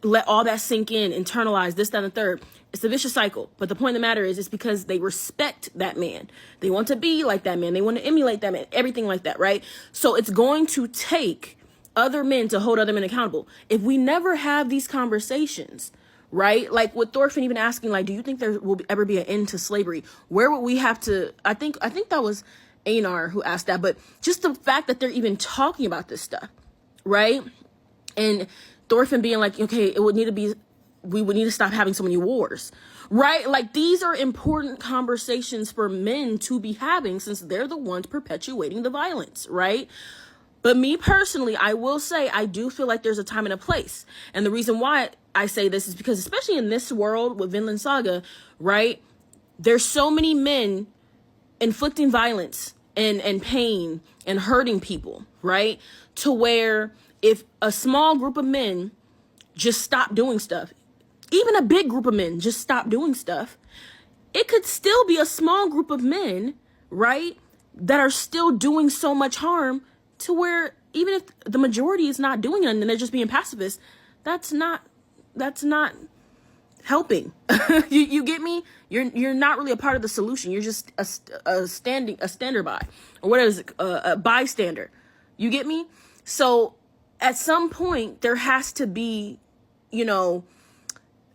let all that sink in, internalize this, that, and the third. It's a vicious cycle. But the point of the matter is, it's because they respect that man. They want to be like that man. They want to emulate that man, everything like that, right? So it's going to take other men to hold other men accountable. If we never have these conversations, right? Like with Thorfinn even asking, like, do you think there will ever be an end to slavery? Where would we have to, I think that was Einar who asked that, but just the fact that they're even talking about this stuff, right? And Thorfinn being like, okay, we would need to stop having so many wars, right? Like, these are important conversations for men to be having, since they're the ones perpetuating the violence, right? But me personally, I will say, I do feel like there's a time and a place. And the reason why I say this is because, especially in this world with Vinland Saga, right? There's so many men inflicting violence and pain and hurting people, right? To where if a small group of men just stop doing stuff, even a big group of men just stop doing stuff, it could still be a small group of men, right, that are still doing so much harm, to where even if the majority is not doing it and they're just being pacifists, that's not helping. You get me? You're not really a part of the solution. You're just a stander by, or what is it, a bystander. You get me? So at some point there has to be,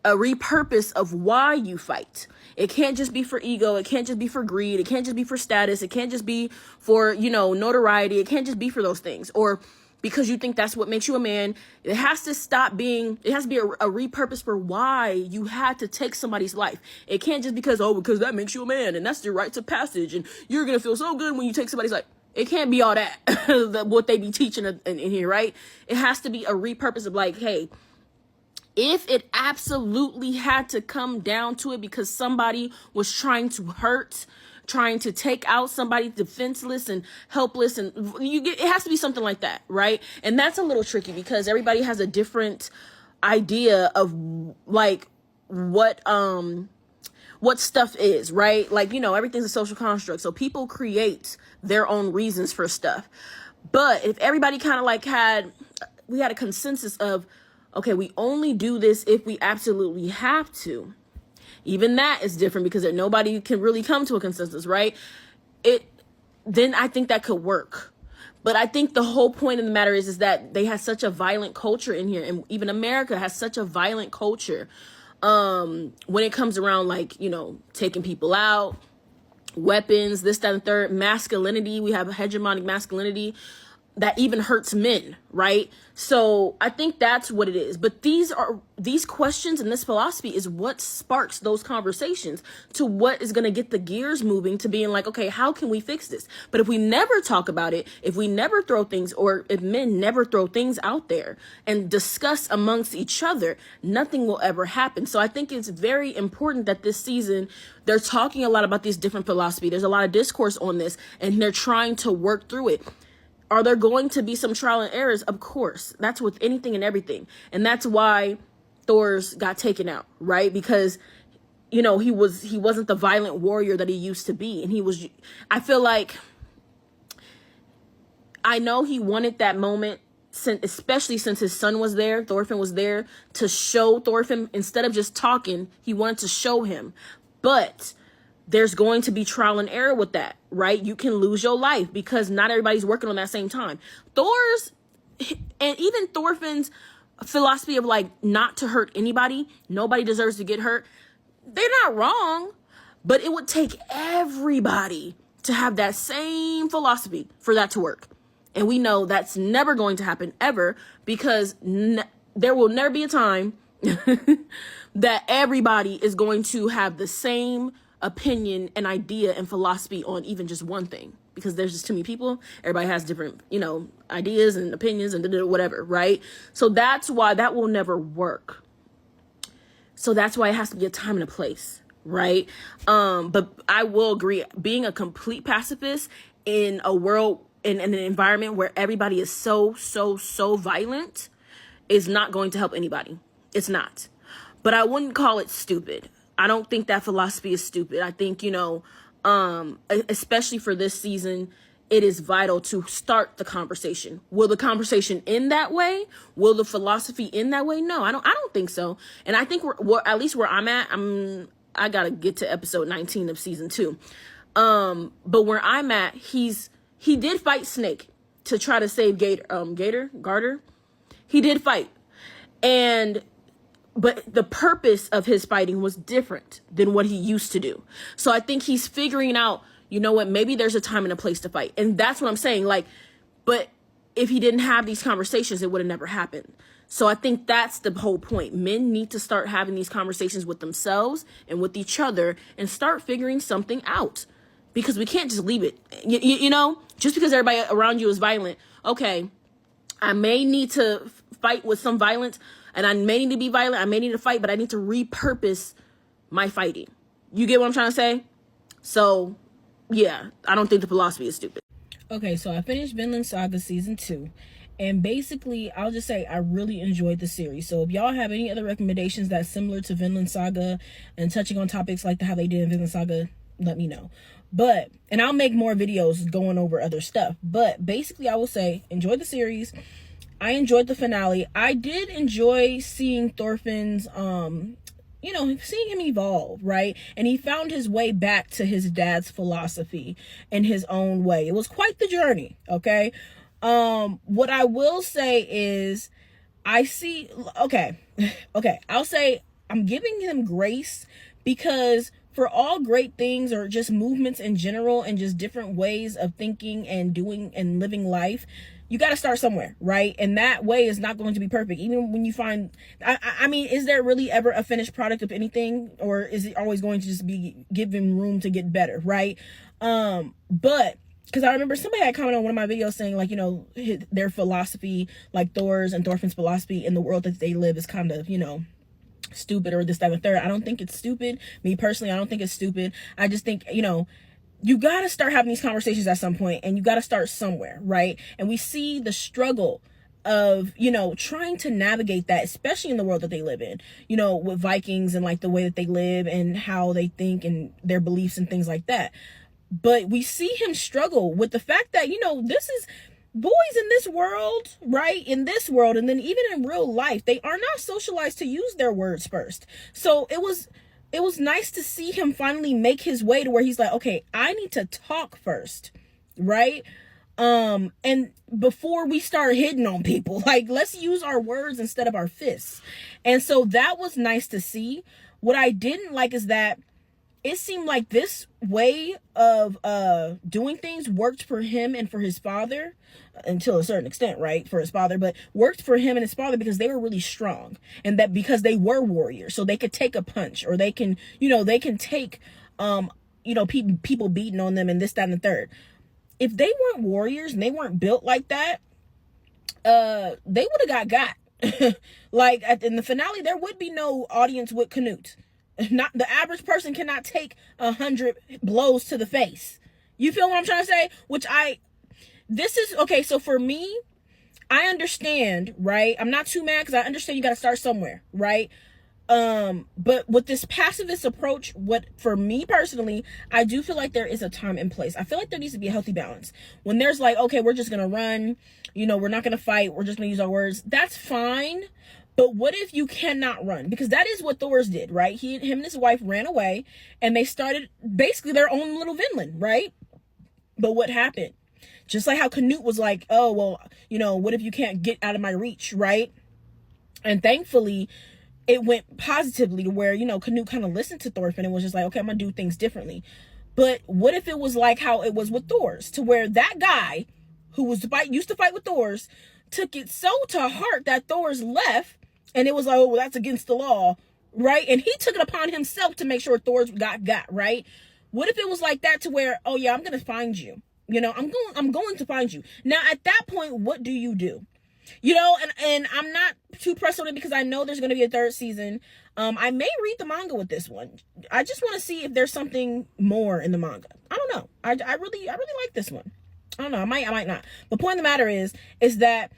a repurpose of why you fight. It can't just be for ego. It can't just be for greed. It can't just be for status. It can't just be for, notoriety. It can't just be for those things, or because you think that's what makes you a man. It has to be a repurpose for why you had to take somebody's life. It can't just because that makes you a man and that's your rites of passage and you're going to feel so good when you take somebody's life. It can't be all that, what they be teaching in here, right? It has to be a repurpose of like, hey, if it absolutely had to come down to it because somebody was trying to take out somebody defenseless and helpless, and it has to be something like that, right? And that's a little tricky because everybody has a different idea of like what stuff is, right? Like, everything's a social construct. So people create their own reasons for stuff. But if everybody kind of like we had a consensus of, okay, we only do this if we absolutely have to. Even that is different because nobody can really come to a consensus, right? Then I think that could work. But I think the whole point of the matter is that they have such a violent culture in here. And even America has such a violent culture when it comes around, like, taking people out, weapons, this, that, and third, masculinity. We have a hegemonic masculinity that even hurts men, right? So I think that's what it is. But these questions and this philosophy is what sparks those conversations to what is going to get the gears moving to being like, okay, how can we fix this? But if we never talk about it, if we never throw things, or if men never throw things out there and discuss amongst each other, nothing will ever happen. So I think it's very important that this season, they're talking a lot about these different philosophy. There's a lot of discourse on this and they're trying to work through it. Are there going to be some trial and errors? Of course. That's with anything and everything. And that's why Thor's got taken out, right? Because, he wasn't the violent warrior that he used to be. And I feel like, I know he wanted that moment, especially since his son was there, Thorfinn was there, to show Thorfinn, instead of just talking, he wanted to show him. But there's going to be trial and error with that, right? You can lose your life because not everybody's working on that same time. And even Thorfinn's philosophy of like not to hurt anybody, nobody deserves to get hurt. They're not wrong, but it would take everybody to have that same philosophy for that to work. And we know that's never going to happen ever, because there will never be a time that everybody is going to have the same opinion and idea and philosophy on even just one thing, because there's just too many people. Everybody has different, ideas and opinions and whatever, right? So that's why that will never work. So that's why it has to be a time and a place, right? But I will agree, being a complete pacifist in a world in an environment where everybody is so violent is not going to help anybody. It's not. But I wouldn't call it stupid. I don't think that philosophy is stupid. I think, especially for this season, it is vital to start the conversation. Will the conversation end that way? Will the philosophy end that way? No, I don't think so. And I think at least where I'm at, I gotta get to episode 19 of season 2. But where I'm at, he did fight Snake to try to save Garter. He did fight. But the purpose of his fighting was different than what he used to do. So I think he's figuring out, you know what, maybe there's a time and a place to fight. And that's what I'm saying. But if he didn't have these conversations, it would have never happened. So I think that's the whole point. Men need to start having these conversations with themselves and with each other and start figuring something out. Because we can't just leave it. Just because everybody around you is violent. Okay, I may need to fight with some violence, and I may need to be violent. I may need to fight, but I need to repurpose my fighting. You get what I'm trying to say? So, yeah, I don't think the philosophy is stupid. Okay, so I finished Vinland Saga season 2. And basically, I'll just say I really enjoyed the series. So if y'all have any other recommendations that's similar to Vinland Saga and touching on topics like how they did in Vinland Saga, let me know. And I'll make more videos going over other stuff. But basically, I will say, enjoy the series. I enjoyed the finale. I did enjoy seeing Thorfinn's, seeing him evolve, right? And he found his way back to his dad's philosophy in his own way. It was quite the journey, okay? What I will say is, I'll say I'm giving him grace because for all great things or just movements in general and just different ways of thinking and doing and living life, you got to start somewhere, right? And that way is not going to be perfect. Even when you find, I mean, is there really ever a finished product of anything, or is it always going to just be given room to get better, right? But because I remember somebody had commented on one of my videos saying their philosophy, like Thor's and Thorfinn's philosophy in the world that they live is kind of, stupid or this, that, and the third. I don't think it's stupid. Me personally, I don't think it's stupid. I just think, you got to start having these conversations at some point, and you got to start somewhere, right? And we see the struggle of, trying to navigate that, especially in the world that they live in, with Vikings and the way that they live and how they think and their beliefs and things like that. But we see him struggle with the fact that, this is boys in this world, right? In this world, and then even in real life, they are not socialized to use their words first. So it was nice to see him finally make his way to where he's like, okay, I need to talk first, right? And before we start hitting on people, let's use our words instead of our fists. And so that was nice to see. What I didn't like is that it seemed like this way of doing things worked for him and for his father until a certain extent, right? For his father, but worked for him and his father because they were really strong, and that because they were warriors, so they could take a punch, or they can, they can take, people beating on them and this, that, and the third. If they weren't warriors and they weren't built like that, they would have got. In the finale, there would be no audience with Canute. Not the average person cannot take 100 blows to the face. You feel what I'm trying to say? Okay, so for me, I understand, right? I'm not too mad because I understand you got to start somewhere, right? But with this pacifist approach, for me personally, I do feel like there is a time and place. I feel like there needs to be a healtly balance. When there's okay, we're just going to run, we're not going to fight, we're just going to use our words. That's fine. But what if you cannot run? Because that is what Thor's did, right? Him and his wife ran away, and they started basically their own little Vinland, right? But what happened? Just like how Canute was like, oh, well, what if you can't get out of my reach, right? And thankfully, it went positively to where, Canute kind of listened to Thorfinn and was just like, okay, I'm going to do things differently. But what if it was like how it was with Thor's, to where that guy who used to fight with Thor's took it so to heart that Thor's left, and it was like, oh, well, that's against the law, right? And he took it upon himself to make sure Thor's got, right? What if it was like that to where, oh yeah, I'm going to find you. I'm going to find you. Now, at that point, what do you do? And I'm not too pressed on it because I know there's going to be a third season. I may read the manga with this one. I just want to see if there's something more in the manga. I don't know. I really like this one. I don't know. I might not. The point of the matter is that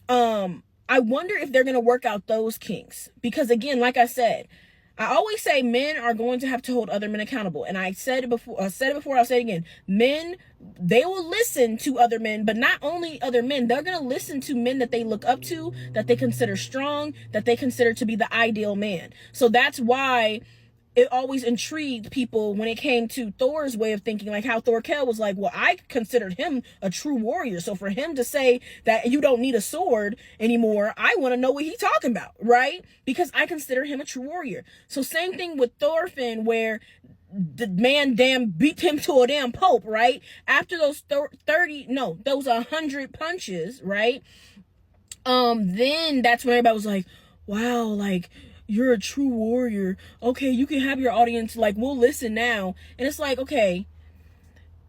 I wonder if they're gonna work out those kinks, because again, like I said, I always say men are going to have to hold other men accountable. And I said it before, I'll say it again. Men, they will listen to other men, but not only other men, they're going to listen to men that they look up to, that they consider strong, that they consider to be the ideal man. So that's why it always intrigued people when it came to Thor's way of thinking, like how Thorkel was like, well, I considered him a true warrior. So for him to say that you don't need a sword anymore, I want to know what he's talking about, right? Because I consider him a true warrior. So same thing with Thorfinn, where the man damn beat him to a damn pulp, right? After those 100 punches, right? Then that's when everybody was like, wow, like, you're a true warrior. Okay, you can have your audience, like, we'll listen now. And it's like, okay,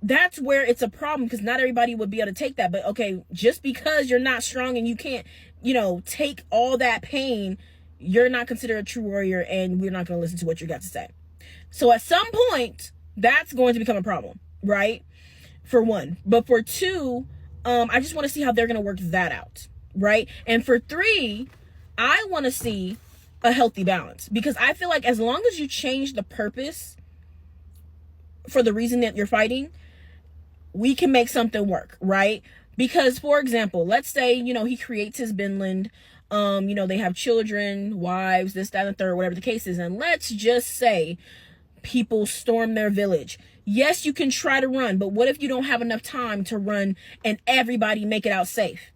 that's where it's a problem, because not everybody would be able to take that. But okay, just because you're not strong and you can't, take all that pain, you're not considered a true warrior, and we're not going to listen to what you got to say. So at some point, that's going to become a problem, right? For one. But for two, I just want to see how they're going to work that out, right? And for three, I want to see a healthy balance, because I feel like as long as you change the purpose for the reason that you're fighting, we can make something work, right? Because, for example, let's say, he creates his Vinland, they have children, wives, this, that, and the third, whatever the case is. And let's just say people storm their village. Yes, you can try to run, but what if you don't have enough time to run and everybody make it out safe?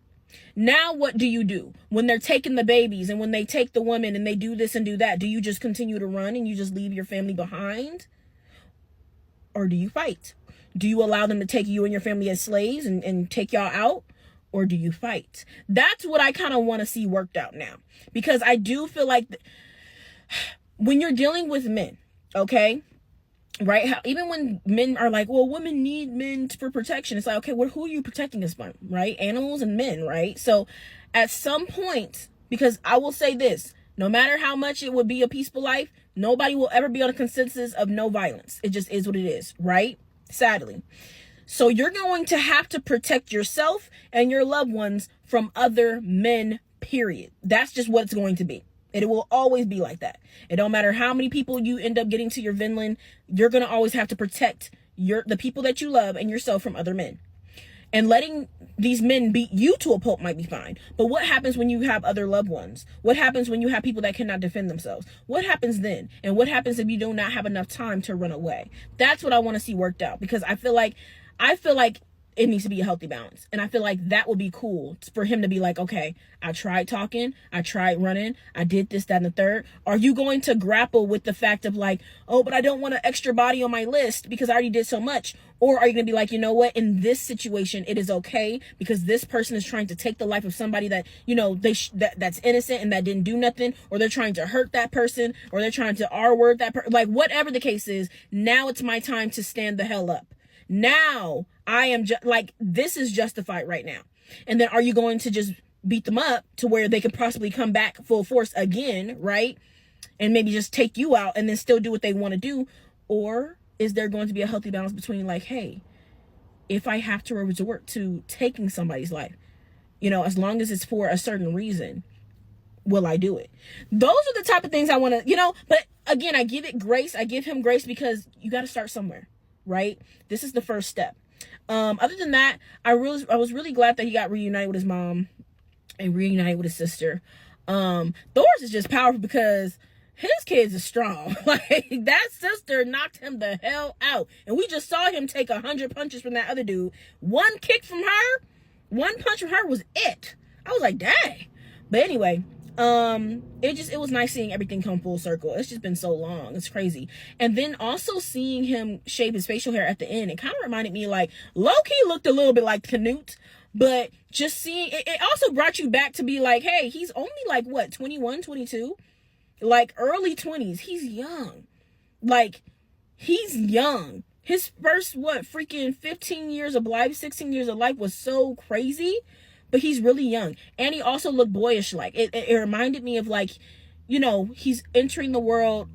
Now what do you do when they're taking the babies and when they take the women and they do this and do that? Do you just continue to run and you just leave your family behind? Or do you fight? Do you allow them to take you and your family as slaves and take y'all out? Or do you fight? That's what I kind of want to see worked out now. Because I do feel like when you're dealing with men, okay, right? Even when men are like, well, women need men for protection. It's like, okay, well, who are you protecting us from, right? Animals and men, right? So at some point, because I will say this, no matter how much it would be a peaceful life, nobody will ever be on a consensus of no violence. It just is what it is, right? Sadly. So you're going to have to protect yourself and your loved ones from other men, period. That's just what it's going to be. It will always be like that. It don't matter how many people you end up getting to your Vinland, you're going to always have to protect the people that you love and yourself from other men. And letting these men beat you to a pulp might be fine. But what happens when you have other loved ones? What happens when you have people that cannot defend themselves? What happens then? And what happens if you do not have enough time to run away? That's what I want to see worked out, because I feel like it needs to be a healthy balance. And I feel like that would be cool for him to be like, okay, I tried talking, I tried running, I did this, that, and the third. Are you going to grapple with the fact of like, oh, but I don't want an extra body on my list because I already did so much? Or are you going to be like, you know what, in this situation, it is okay because this person is trying to take the life of somebody that, that's innocent and that didn't do nothing, or they're trying to hurt that person, or they're trying to R-word that person, like whatever the case is, now it's my time to stand the hell up. Now I am this is justified right now. And then are you going to just beat them up to where they could possibly come back full force again, right? And maybe just take you out and then still do what they want to do? Or is there going to be a healthy balance between like, hey, if I have to resort to taking somebody's life, as long as it's for a certain reason, will I do it? Those are the type of things I want to, but again, I give him grace because you got to start somewhere, right? This is the first step. Other than that, I was really glad that he got reunited with his mom and reunited with his sister. Thor's is just powerful because his kids are strong. Like, that sister knocked him the hell out. And we just saw him take 100 punches from that other dude. One punch from her was it. I was like, dang. But anyway, it was nice seeing everything come full circle. It's just been so long. It's crazy. And then also seeing him shave his facial hair at the end, it kind of reminded me, like, low-key looked a little bit like Canute. But just seeing it also brought you back to be like, hey, he's only like, what, 21, 22? Like early 20s. He's young. Like, he's young. His first, freaking 15 years of life, 16 years of life was so crazy. But he's really young. And he also looked boyish like. It reminded me of like, he's entering the world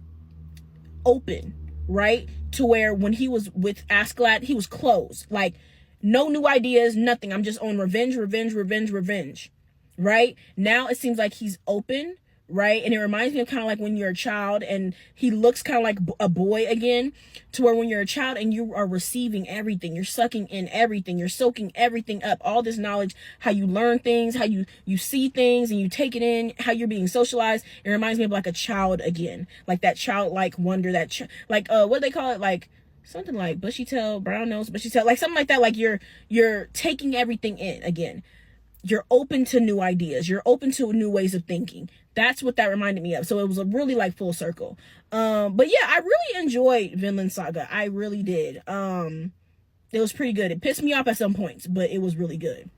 open, right? To where when he was with Askeladd, he was closed. Like, No new ideas, nothing. I'm just on revenge, revenge, revenge, revenge. Right? Now it seems like he's open, right? And it reminds me of kind of like when you're a child and he looks kind of like a boy again, to where when you're a child and you are receiving everything, you're sucking in everything, you're soaking everything up, all this knowledge, how you learn things, how you see things and you take it in, how you're being socialized. It reminds me of like a child again, like that childlike wonder, that what do they call it? Like something like bushy tail, brown nose, bushy tail, like something like that. Like you're taking everything in again. You're open to new ideas. You're open to new ways of thinking. That's what that reminded me of. So it was a really like full circle. But yeah, I really enjoyed Vinland Saga. I really did. It was pretty good. It pissed me off at some points, but it was really good.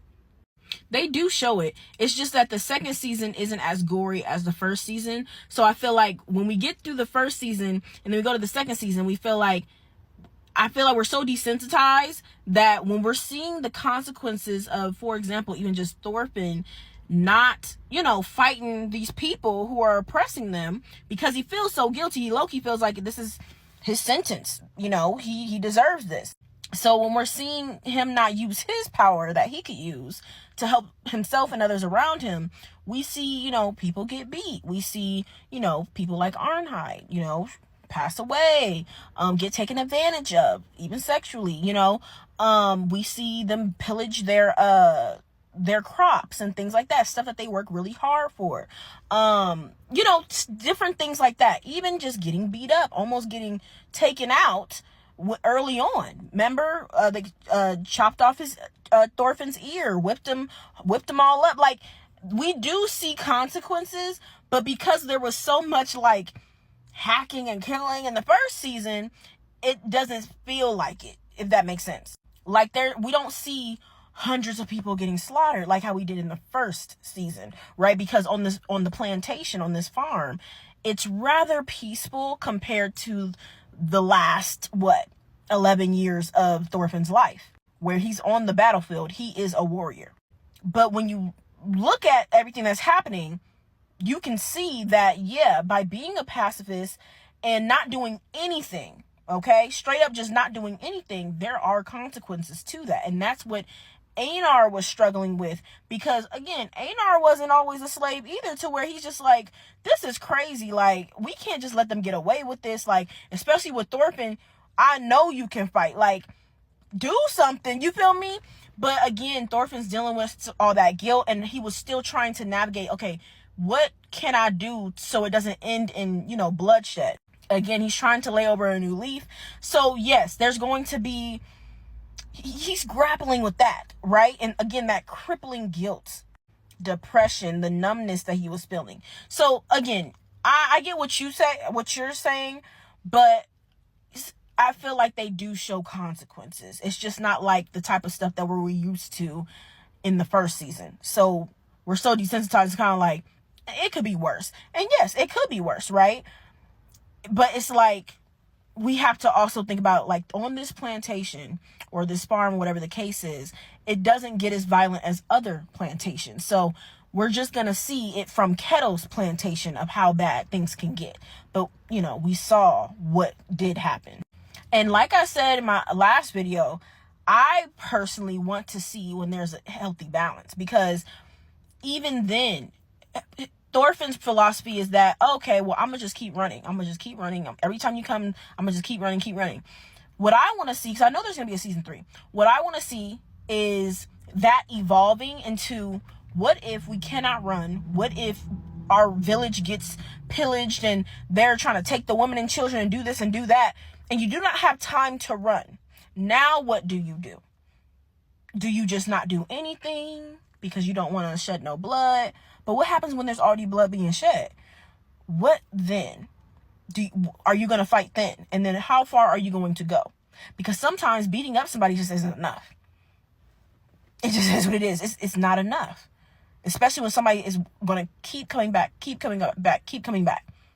They do show it. It's just that the second season isn't as gory as the first season. So I feel like when we get through the first season and then we go to the second season, I feel like we're so desensitized that when we're seeing the consequences of, for example, even just Thorfinn not, fighting these people who are oppressing them because he feels so guilty. Loki feels like this is his sentence. He deserves this. So when we're seeing him not use his power that he could use to help himself and others around him, we see, people get beat. We see, people like Arnheid, pass away, get taken advantage of, even sexually, we see them pillage their crops and things like that, stuff that they work really hard for, different things like that, even just getting beat up, almost getting taken out early on. Remember, they chopped off his Thorfinn's ear, whipped him all up. Like, we do see consequences, but because there was so much like hacking and killing in the first season, it doesn't feel like it, if that makes sense. Like, we don't see hundreds of people getting slaughtered like how we did in the first season, right? Because on the plantation, on this farm, it's rather peaceful compared to the last 11 years of Thorfinn's life, where he's on the battlefield. He is a warrior. But when you look at everything that's happening, you can see that, by being a pacifist and not doing anything, okay, straight up just not doing anything, there are consequences to that. And that's what Einar was struggling with, because again, Einar wasn't always a slave either, to where he's just like, this is crazy. Like, we can't just let them get away with this. Like, especially with Thorfinn, I know you can fight. Like, do something, you feel me? But again, Thorfinn's dealing with all that guilt, and he was still trying to navigate, okay, what can I do so it doesn't end in, bloodshed? Again, he's trying to lay over a new leaf. So yes, there's going to be, he's grappling with that, right? And again, that crippling guilt, depression, the numbness that he was feeling. So again, I get what you're saying, but I feel like they do show consequences. It's just not like the type of stuff that we're used to in the first season. So we're so desensitized, it's kind of like, it could be worse. And yes, it could be worse, right? But it's like, we have to also think about, like, on this plantation or this farm, whatever the case is, it doesn't get as violent as other plantations. So we're just going to see it from Keto's plantation of how bad things can get. But, we saw what did happen. And like I said in my last video, I personally want to see when there's a healthy balance, because even then, Thorfinn's philosophy is that, okay, well, I'm going to just keep running. Every time you come, I'm going to just keep running. What I want to see, because I know there's going to be a season 3, what I want to see is that evolving into, what if we cannot run? What if our village gets pillaged and they're trying to take the women and children and do this and do that, and you do not have time to run? Now what do? Do you just not do anything because you don't want to shed no blood? But what happens when there's already blood being shed? What then? Are you going to fight then? And then how far are you going to go? Because sometimes beating up somebody just isn't enough. It just is what it is. It's not enough. Especially when somebody is going to keep coming back.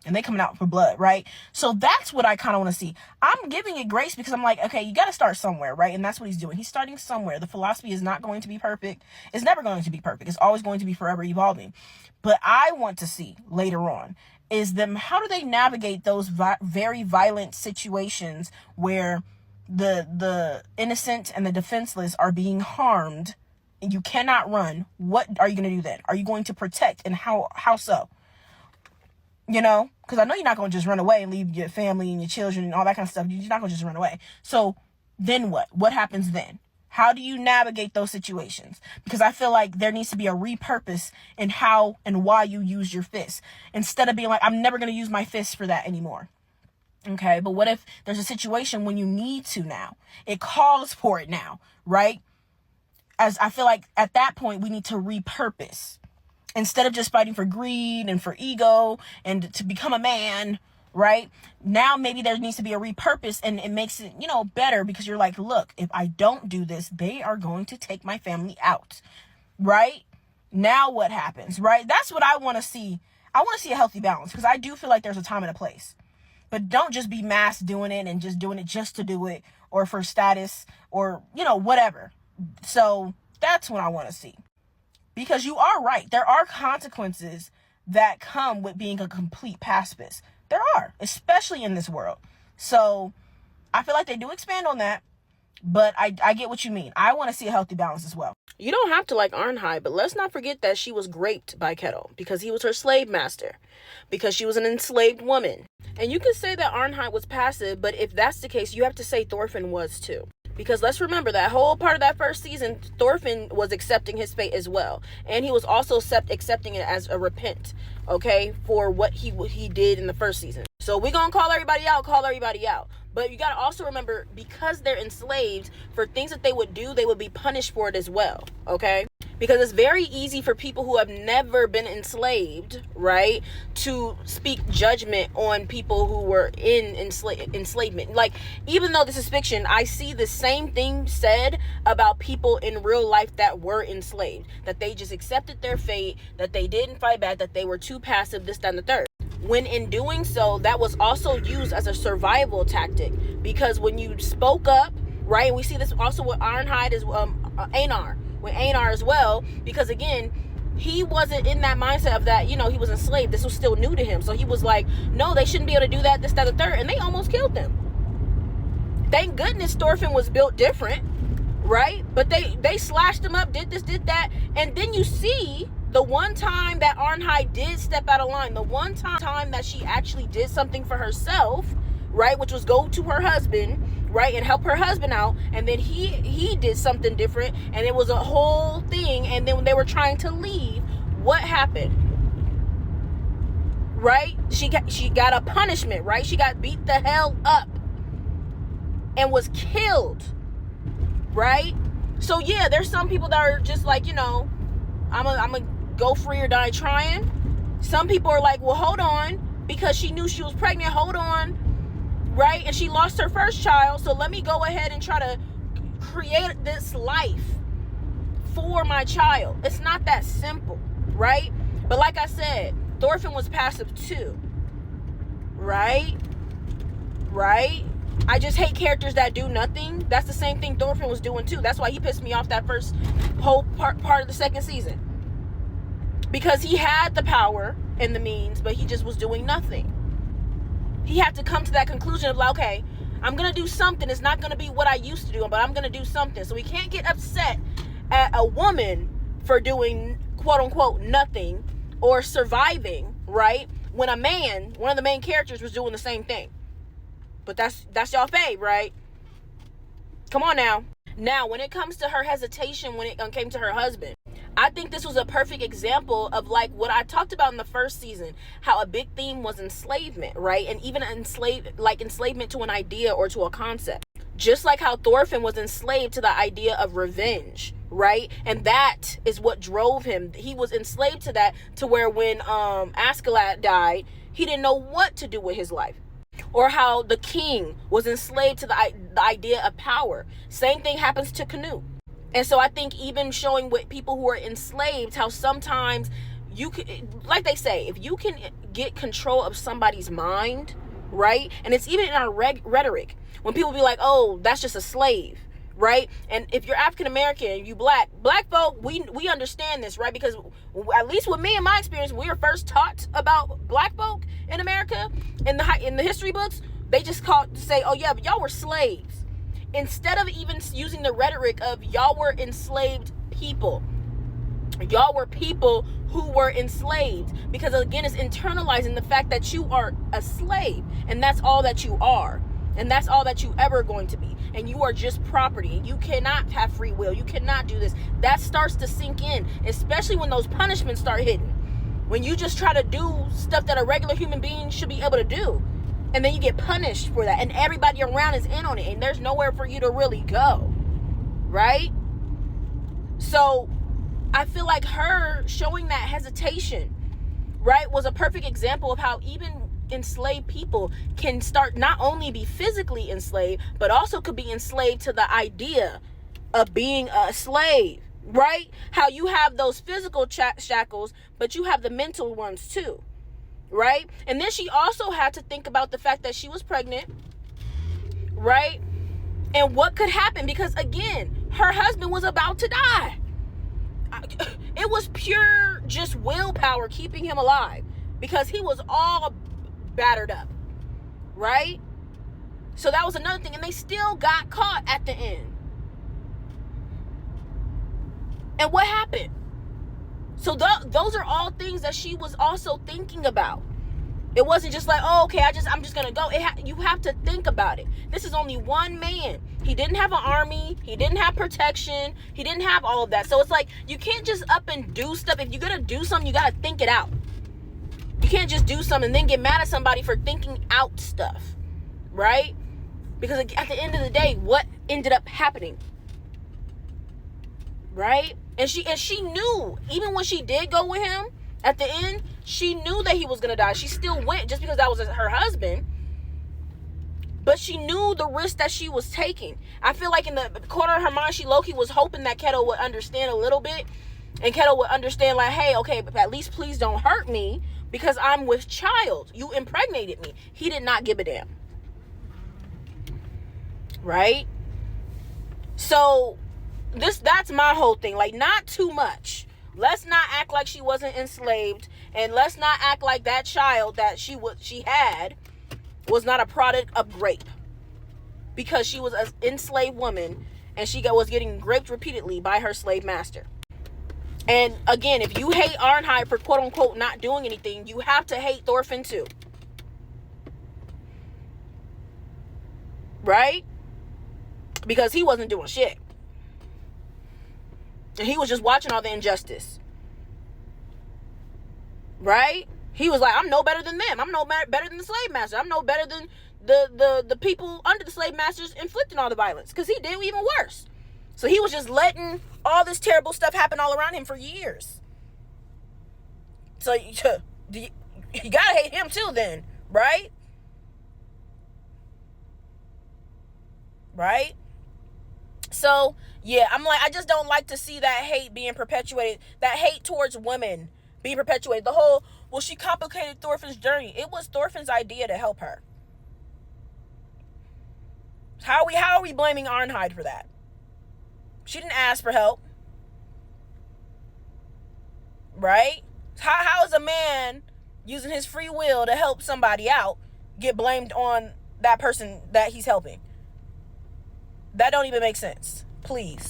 And they coming out for blood, right? So that's what I kind of want to see. I'm giving it grace because I'm like, okay, you got to start somewhere, right? And that's what he's doing. He's starting somewhere. The philosophy is not going to be perfect. It's never going to be perfect. It's always going to be forever evolving. But I want to see later on is how do they navigate those very violent situations where The innocent and the defenseless are being harmed, and you cannot run. What are you going to do then? Are you going to protect, and how so? You know, because I know you're not going to just run away and leave your family and your children and all that kind of stuff. You're not going to just run away. So then what? What happens then? How do you navigate those situations? Because I feel like there needs to be a repurpose in how and why you use your fists. Instead of being like, I'm never going to use my fists for that anymore. Okay, but what if there's a situation when you need to now? It calls for it now, right? As I feel like at that point, we need to repurpose. Instead of just fighting for greed and for ego and to become a man, right? Now maybe there needs to be a repurpose, and it makes it, better, because you're like, look, if I don't do this, they are going to take my family out, right? Now what happens, right? That's what I want to see. I want to see a healthy balance, because I do feel like there's a time and a place. But don't just be mass doing it and just doing it just to do it, or for status, or, whatever. So that's what I want to see. Because you are right. There are consequences that come with being a complete pacifist. There are, especially in this world. So I feel like they do expand on that. But I get what you mean. I want to see a healthy balance as well. You don't have to like Arnheid, but let's not forget that she was raped by Kettle because he was her slave master, because she was an enslaved woman. And you can say that Arnheid was passive, but if that's the case, you have to say Thorfinn was too. Because let's remember that whole part of that first season, Thorfinn was accepting his fate as well. And he was also accepting it as a repent, okay, for what he did in the first season. So we're going to call everybody out. But you got to also remember, because they're enslaved, for things that they would do, they would be punished for it as well, okay? Because it's very easy for people who have never been enslaved, right, to speak judgment on people who were in enslavement. Like, even though this is fiction, I see the same thing said about people in real life that were enslaved, that they just accepted their fate, that they didn't fight back, that they were too passive, this, that, and the third. When in doing so, that was also used as a survival tactic, because when you spoke up, right, and we see this also with Arnheid as Einar, with Einar as well, because again, he wasn't in that mindset of that, he was enslaved. This was still new to him. So he was like, no, they shouldn't be able to do that, this, that, the third, and they almost killed them. Thank goodness Thorfinn was built different, right? But they slashed him up, did this, did that, and then you see the one time that Arnheid did step out of line, the one time that she actually did something for herself, right, which was go to her husband, right, and help her husband out, and then he did something different, and it was a whole thing, and then when they were trying to leave, what happened? Right? She got a punishment, right? She got beat the hell up and was killed, right? So yeah, there's some people that are just like, I'm a go free or die trying. Some people are like, well, hold on, because she knew she was pregnant, hold on, right? And she lost her first child, so let me go ahead and try to create this life for my child. It's not that simple, right? But like I said, Thorfinn was passive too, right? I just hate characters that do nothing. That's the same thing Thorfinn was doing too. That's why he pissed me off that first whole part of the second season. Because he had the power and the means, but he just was doing nothing. He had to come to that conclusion of like, okay, I'm going to do something. It's not going to be what I used to do, but I'm going to do something. So we can't get upset at a woman for doing quote unquote nothing or surviving, right? When a man, one of the main characters, was doing the same thing. But that's y'all fave, right? Come on now. Now, when it comes to her hesitation when it came to her husband, I think this was a perfect example of like what I talked about in the first season, how a big theme was enslavement, right? And even enslavement to an idea or to a concept. Just like how Thorfinn was enslaved to the idea of revenge, right? And that is what drove him. He was enslaved to that, to where when Askeladd died, he didn't know what to do with his life. Or how the king was enslaved to the idea of power. Same thing happens to Canute. And so I think even showing with people who are enslaved, how sometimes you can, like they say, if you can get control of somebody's mind, right? And it's even in our rhetoric. When people be like, oh, that's just a slave, right? And if you're African American, you black folk, we understand this, right? Because at least with me and my experience, when we were first taught about black folk in America in the history books, they just say, oh yeah, but y'all were slaves. instead of even using the rhetoric of y'all were enslaved people, y'all were people who were enslaved, because again, it's internalizing the fact that you are a slave, and that's all that you are, and that's all that you ever going to be, and you are just property, and you cannot have free will, you cannot do this. That starts to sink in, especially when those punishments start hitting, when you just try to do stuff that a regular human being should be able to do, and then you get punished for that, and everybody around is in on it, and there's nowhere for you to really go, right? So I feel like her showing that hesitation, right, was a perfect example of how even enslaved people can start not only be physically enslaved, but also could be enslaved to the idea of being a slave, right? How you have those physical shackles, but you have the mental ones too, right? And then she also had to think about the fact that she was pregnant, right? And what could happen, because again, her husband was about to die. It was pure just willpower keeping him alive, because he was all battered up, right? So that was another thing, and they still got caught at the end. And what happened? So those are all things that she was also thinking about. It wasn't just like, oh, okay, I'm just gonna go. You have to think about it. This is only one man. He didn't have an army. He didn't have protection. He didn't have all of that. So it's like, you can't just up and do stuff. If you're gonna do something, you gotta think it out. You can't just do something and then get mad at somebody for thinking out stuff, right? Because at the end of the day, what ended up happening, right? And she knew, even when she did go with him at the end, she knew that he was gonna die. She still went just because that was her husband. But she knew the risk that she was taking. I feel like in the corner of her mind, she low-key was hoping that Keto would understand a little bit. And Keto would understand, like, hey, okay, but at least please don't hurt me, because I'm with child. You impregnated me. He did not give a damn. Right? So that's my whole thing. Like, not too much. Let's not act like she wasn't enslaved, and let's not act like that child that she had was not a product of rape, because she was an enslaved woman and she was getting raped repeatedly by her slave master. And again, if you hate Arnheid for quote unquote not doing anything, you have to hate Thorfinn too, right? Because he wasn't doing shit, and he was just watching all the injustice, right? He was like, I'm no better than them. I'm no better than the slave master. I'm no better than the people under the slave masters inflicting all the violence, because he did even worse. So he was just letting all this terrible stuff happen all around him for years. So you gotta hate him too then, right? Right? So, yeah, I'm like, I just don't like to see that hate being perpetuated, that hate towards women being perpetuated. The whole, well, she complicated Thorfinn's journey. It was Thorfinn's idea to help her. How are we blaming Arnheid for that? She didn't ask for help. Right? How is a man using his free will to help somebody out get blamed on that person that he's helping? That don't even make sense. Please,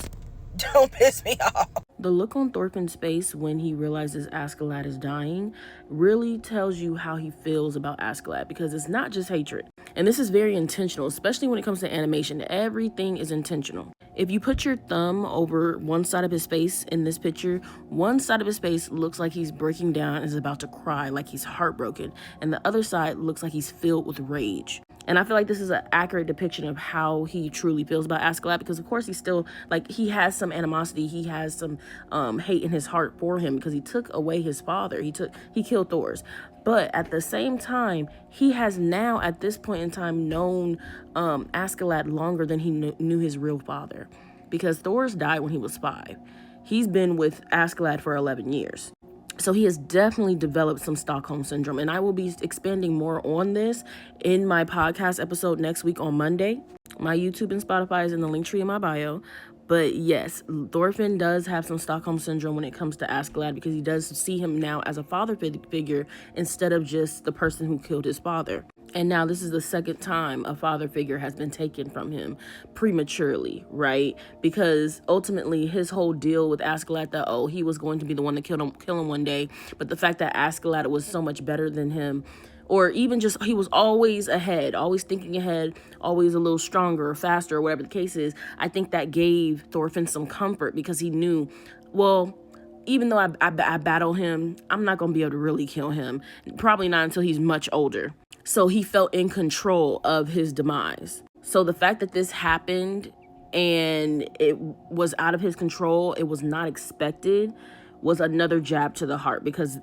don't piss me off. The look on Thorfinn's face when he realizes Askeladd is dying really tells you how he feels about Askeladd, because it's not just hatred. And this is very intentional, especially when it comes to animation. Everything is intentional. If you put your thumb over one side of his face in this picture, one side of his face looks like he's breaking down and is about to cry, like he's heartbroken. And the other side looks like he's filled with rage. And I feel like this is an accurate depiction of how he truly feels about Askeladd, because of course he's still, like, he has some animosity, he has some hate in his heart for him, because he took away his father, he killed Thor's. But at the same time, he has now at this point in time known Askeladd longer than he knew his real father, because Thor's died when he was 5. He's been with Askeladd for 11 years. So he has definitely developed some Stockholm Syndrome. And I will be expanding more on this in my podcast episode next week on Monday. My YouTube and Spotify is in the link tree in my bio. But yes, Thorfinn does have some Stockholm Syndrome when it comes to Askeladd, because he does see him now as a father figure instead of just the person who killed his father. And now this is the second time a father figure has been taken from him prematurely, right? Because ultimately his whole deal with Askeladd that, oh, he was going to be the one to kill him one day. But the fact that Askeladd was so much better than him, or even just he was always ahead, always thinking ahead, always a little stronger or faster or whatever the case is, I think that gave Thorfinn some comfort because he knew, well, even though I battle him, I'm not going to be able to really kill him. Probably not until he's much older. So he felt in control of his demise. So the fact that this happened and it was out of his control, it was not expected, was another jab to the heart, because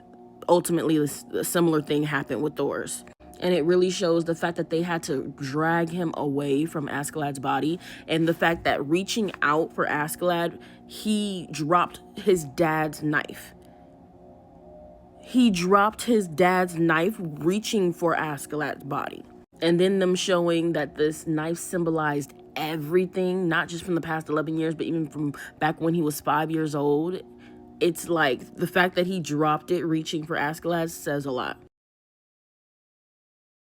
ultimately a similar thing happened with Thor's. And it really shows the fact that they had to drag him away from Askeladd's body, and the fact that reaching out for Askeladd, he dropped his dad's knife. He dropped his dad's knife reaching for Askeladd's body. And then them showing that this knife symbolized everything, not just from the past 11 years, but even from back when he was 5 years old. It's like the fact that he dropped it reaching for Askeladd says a lot.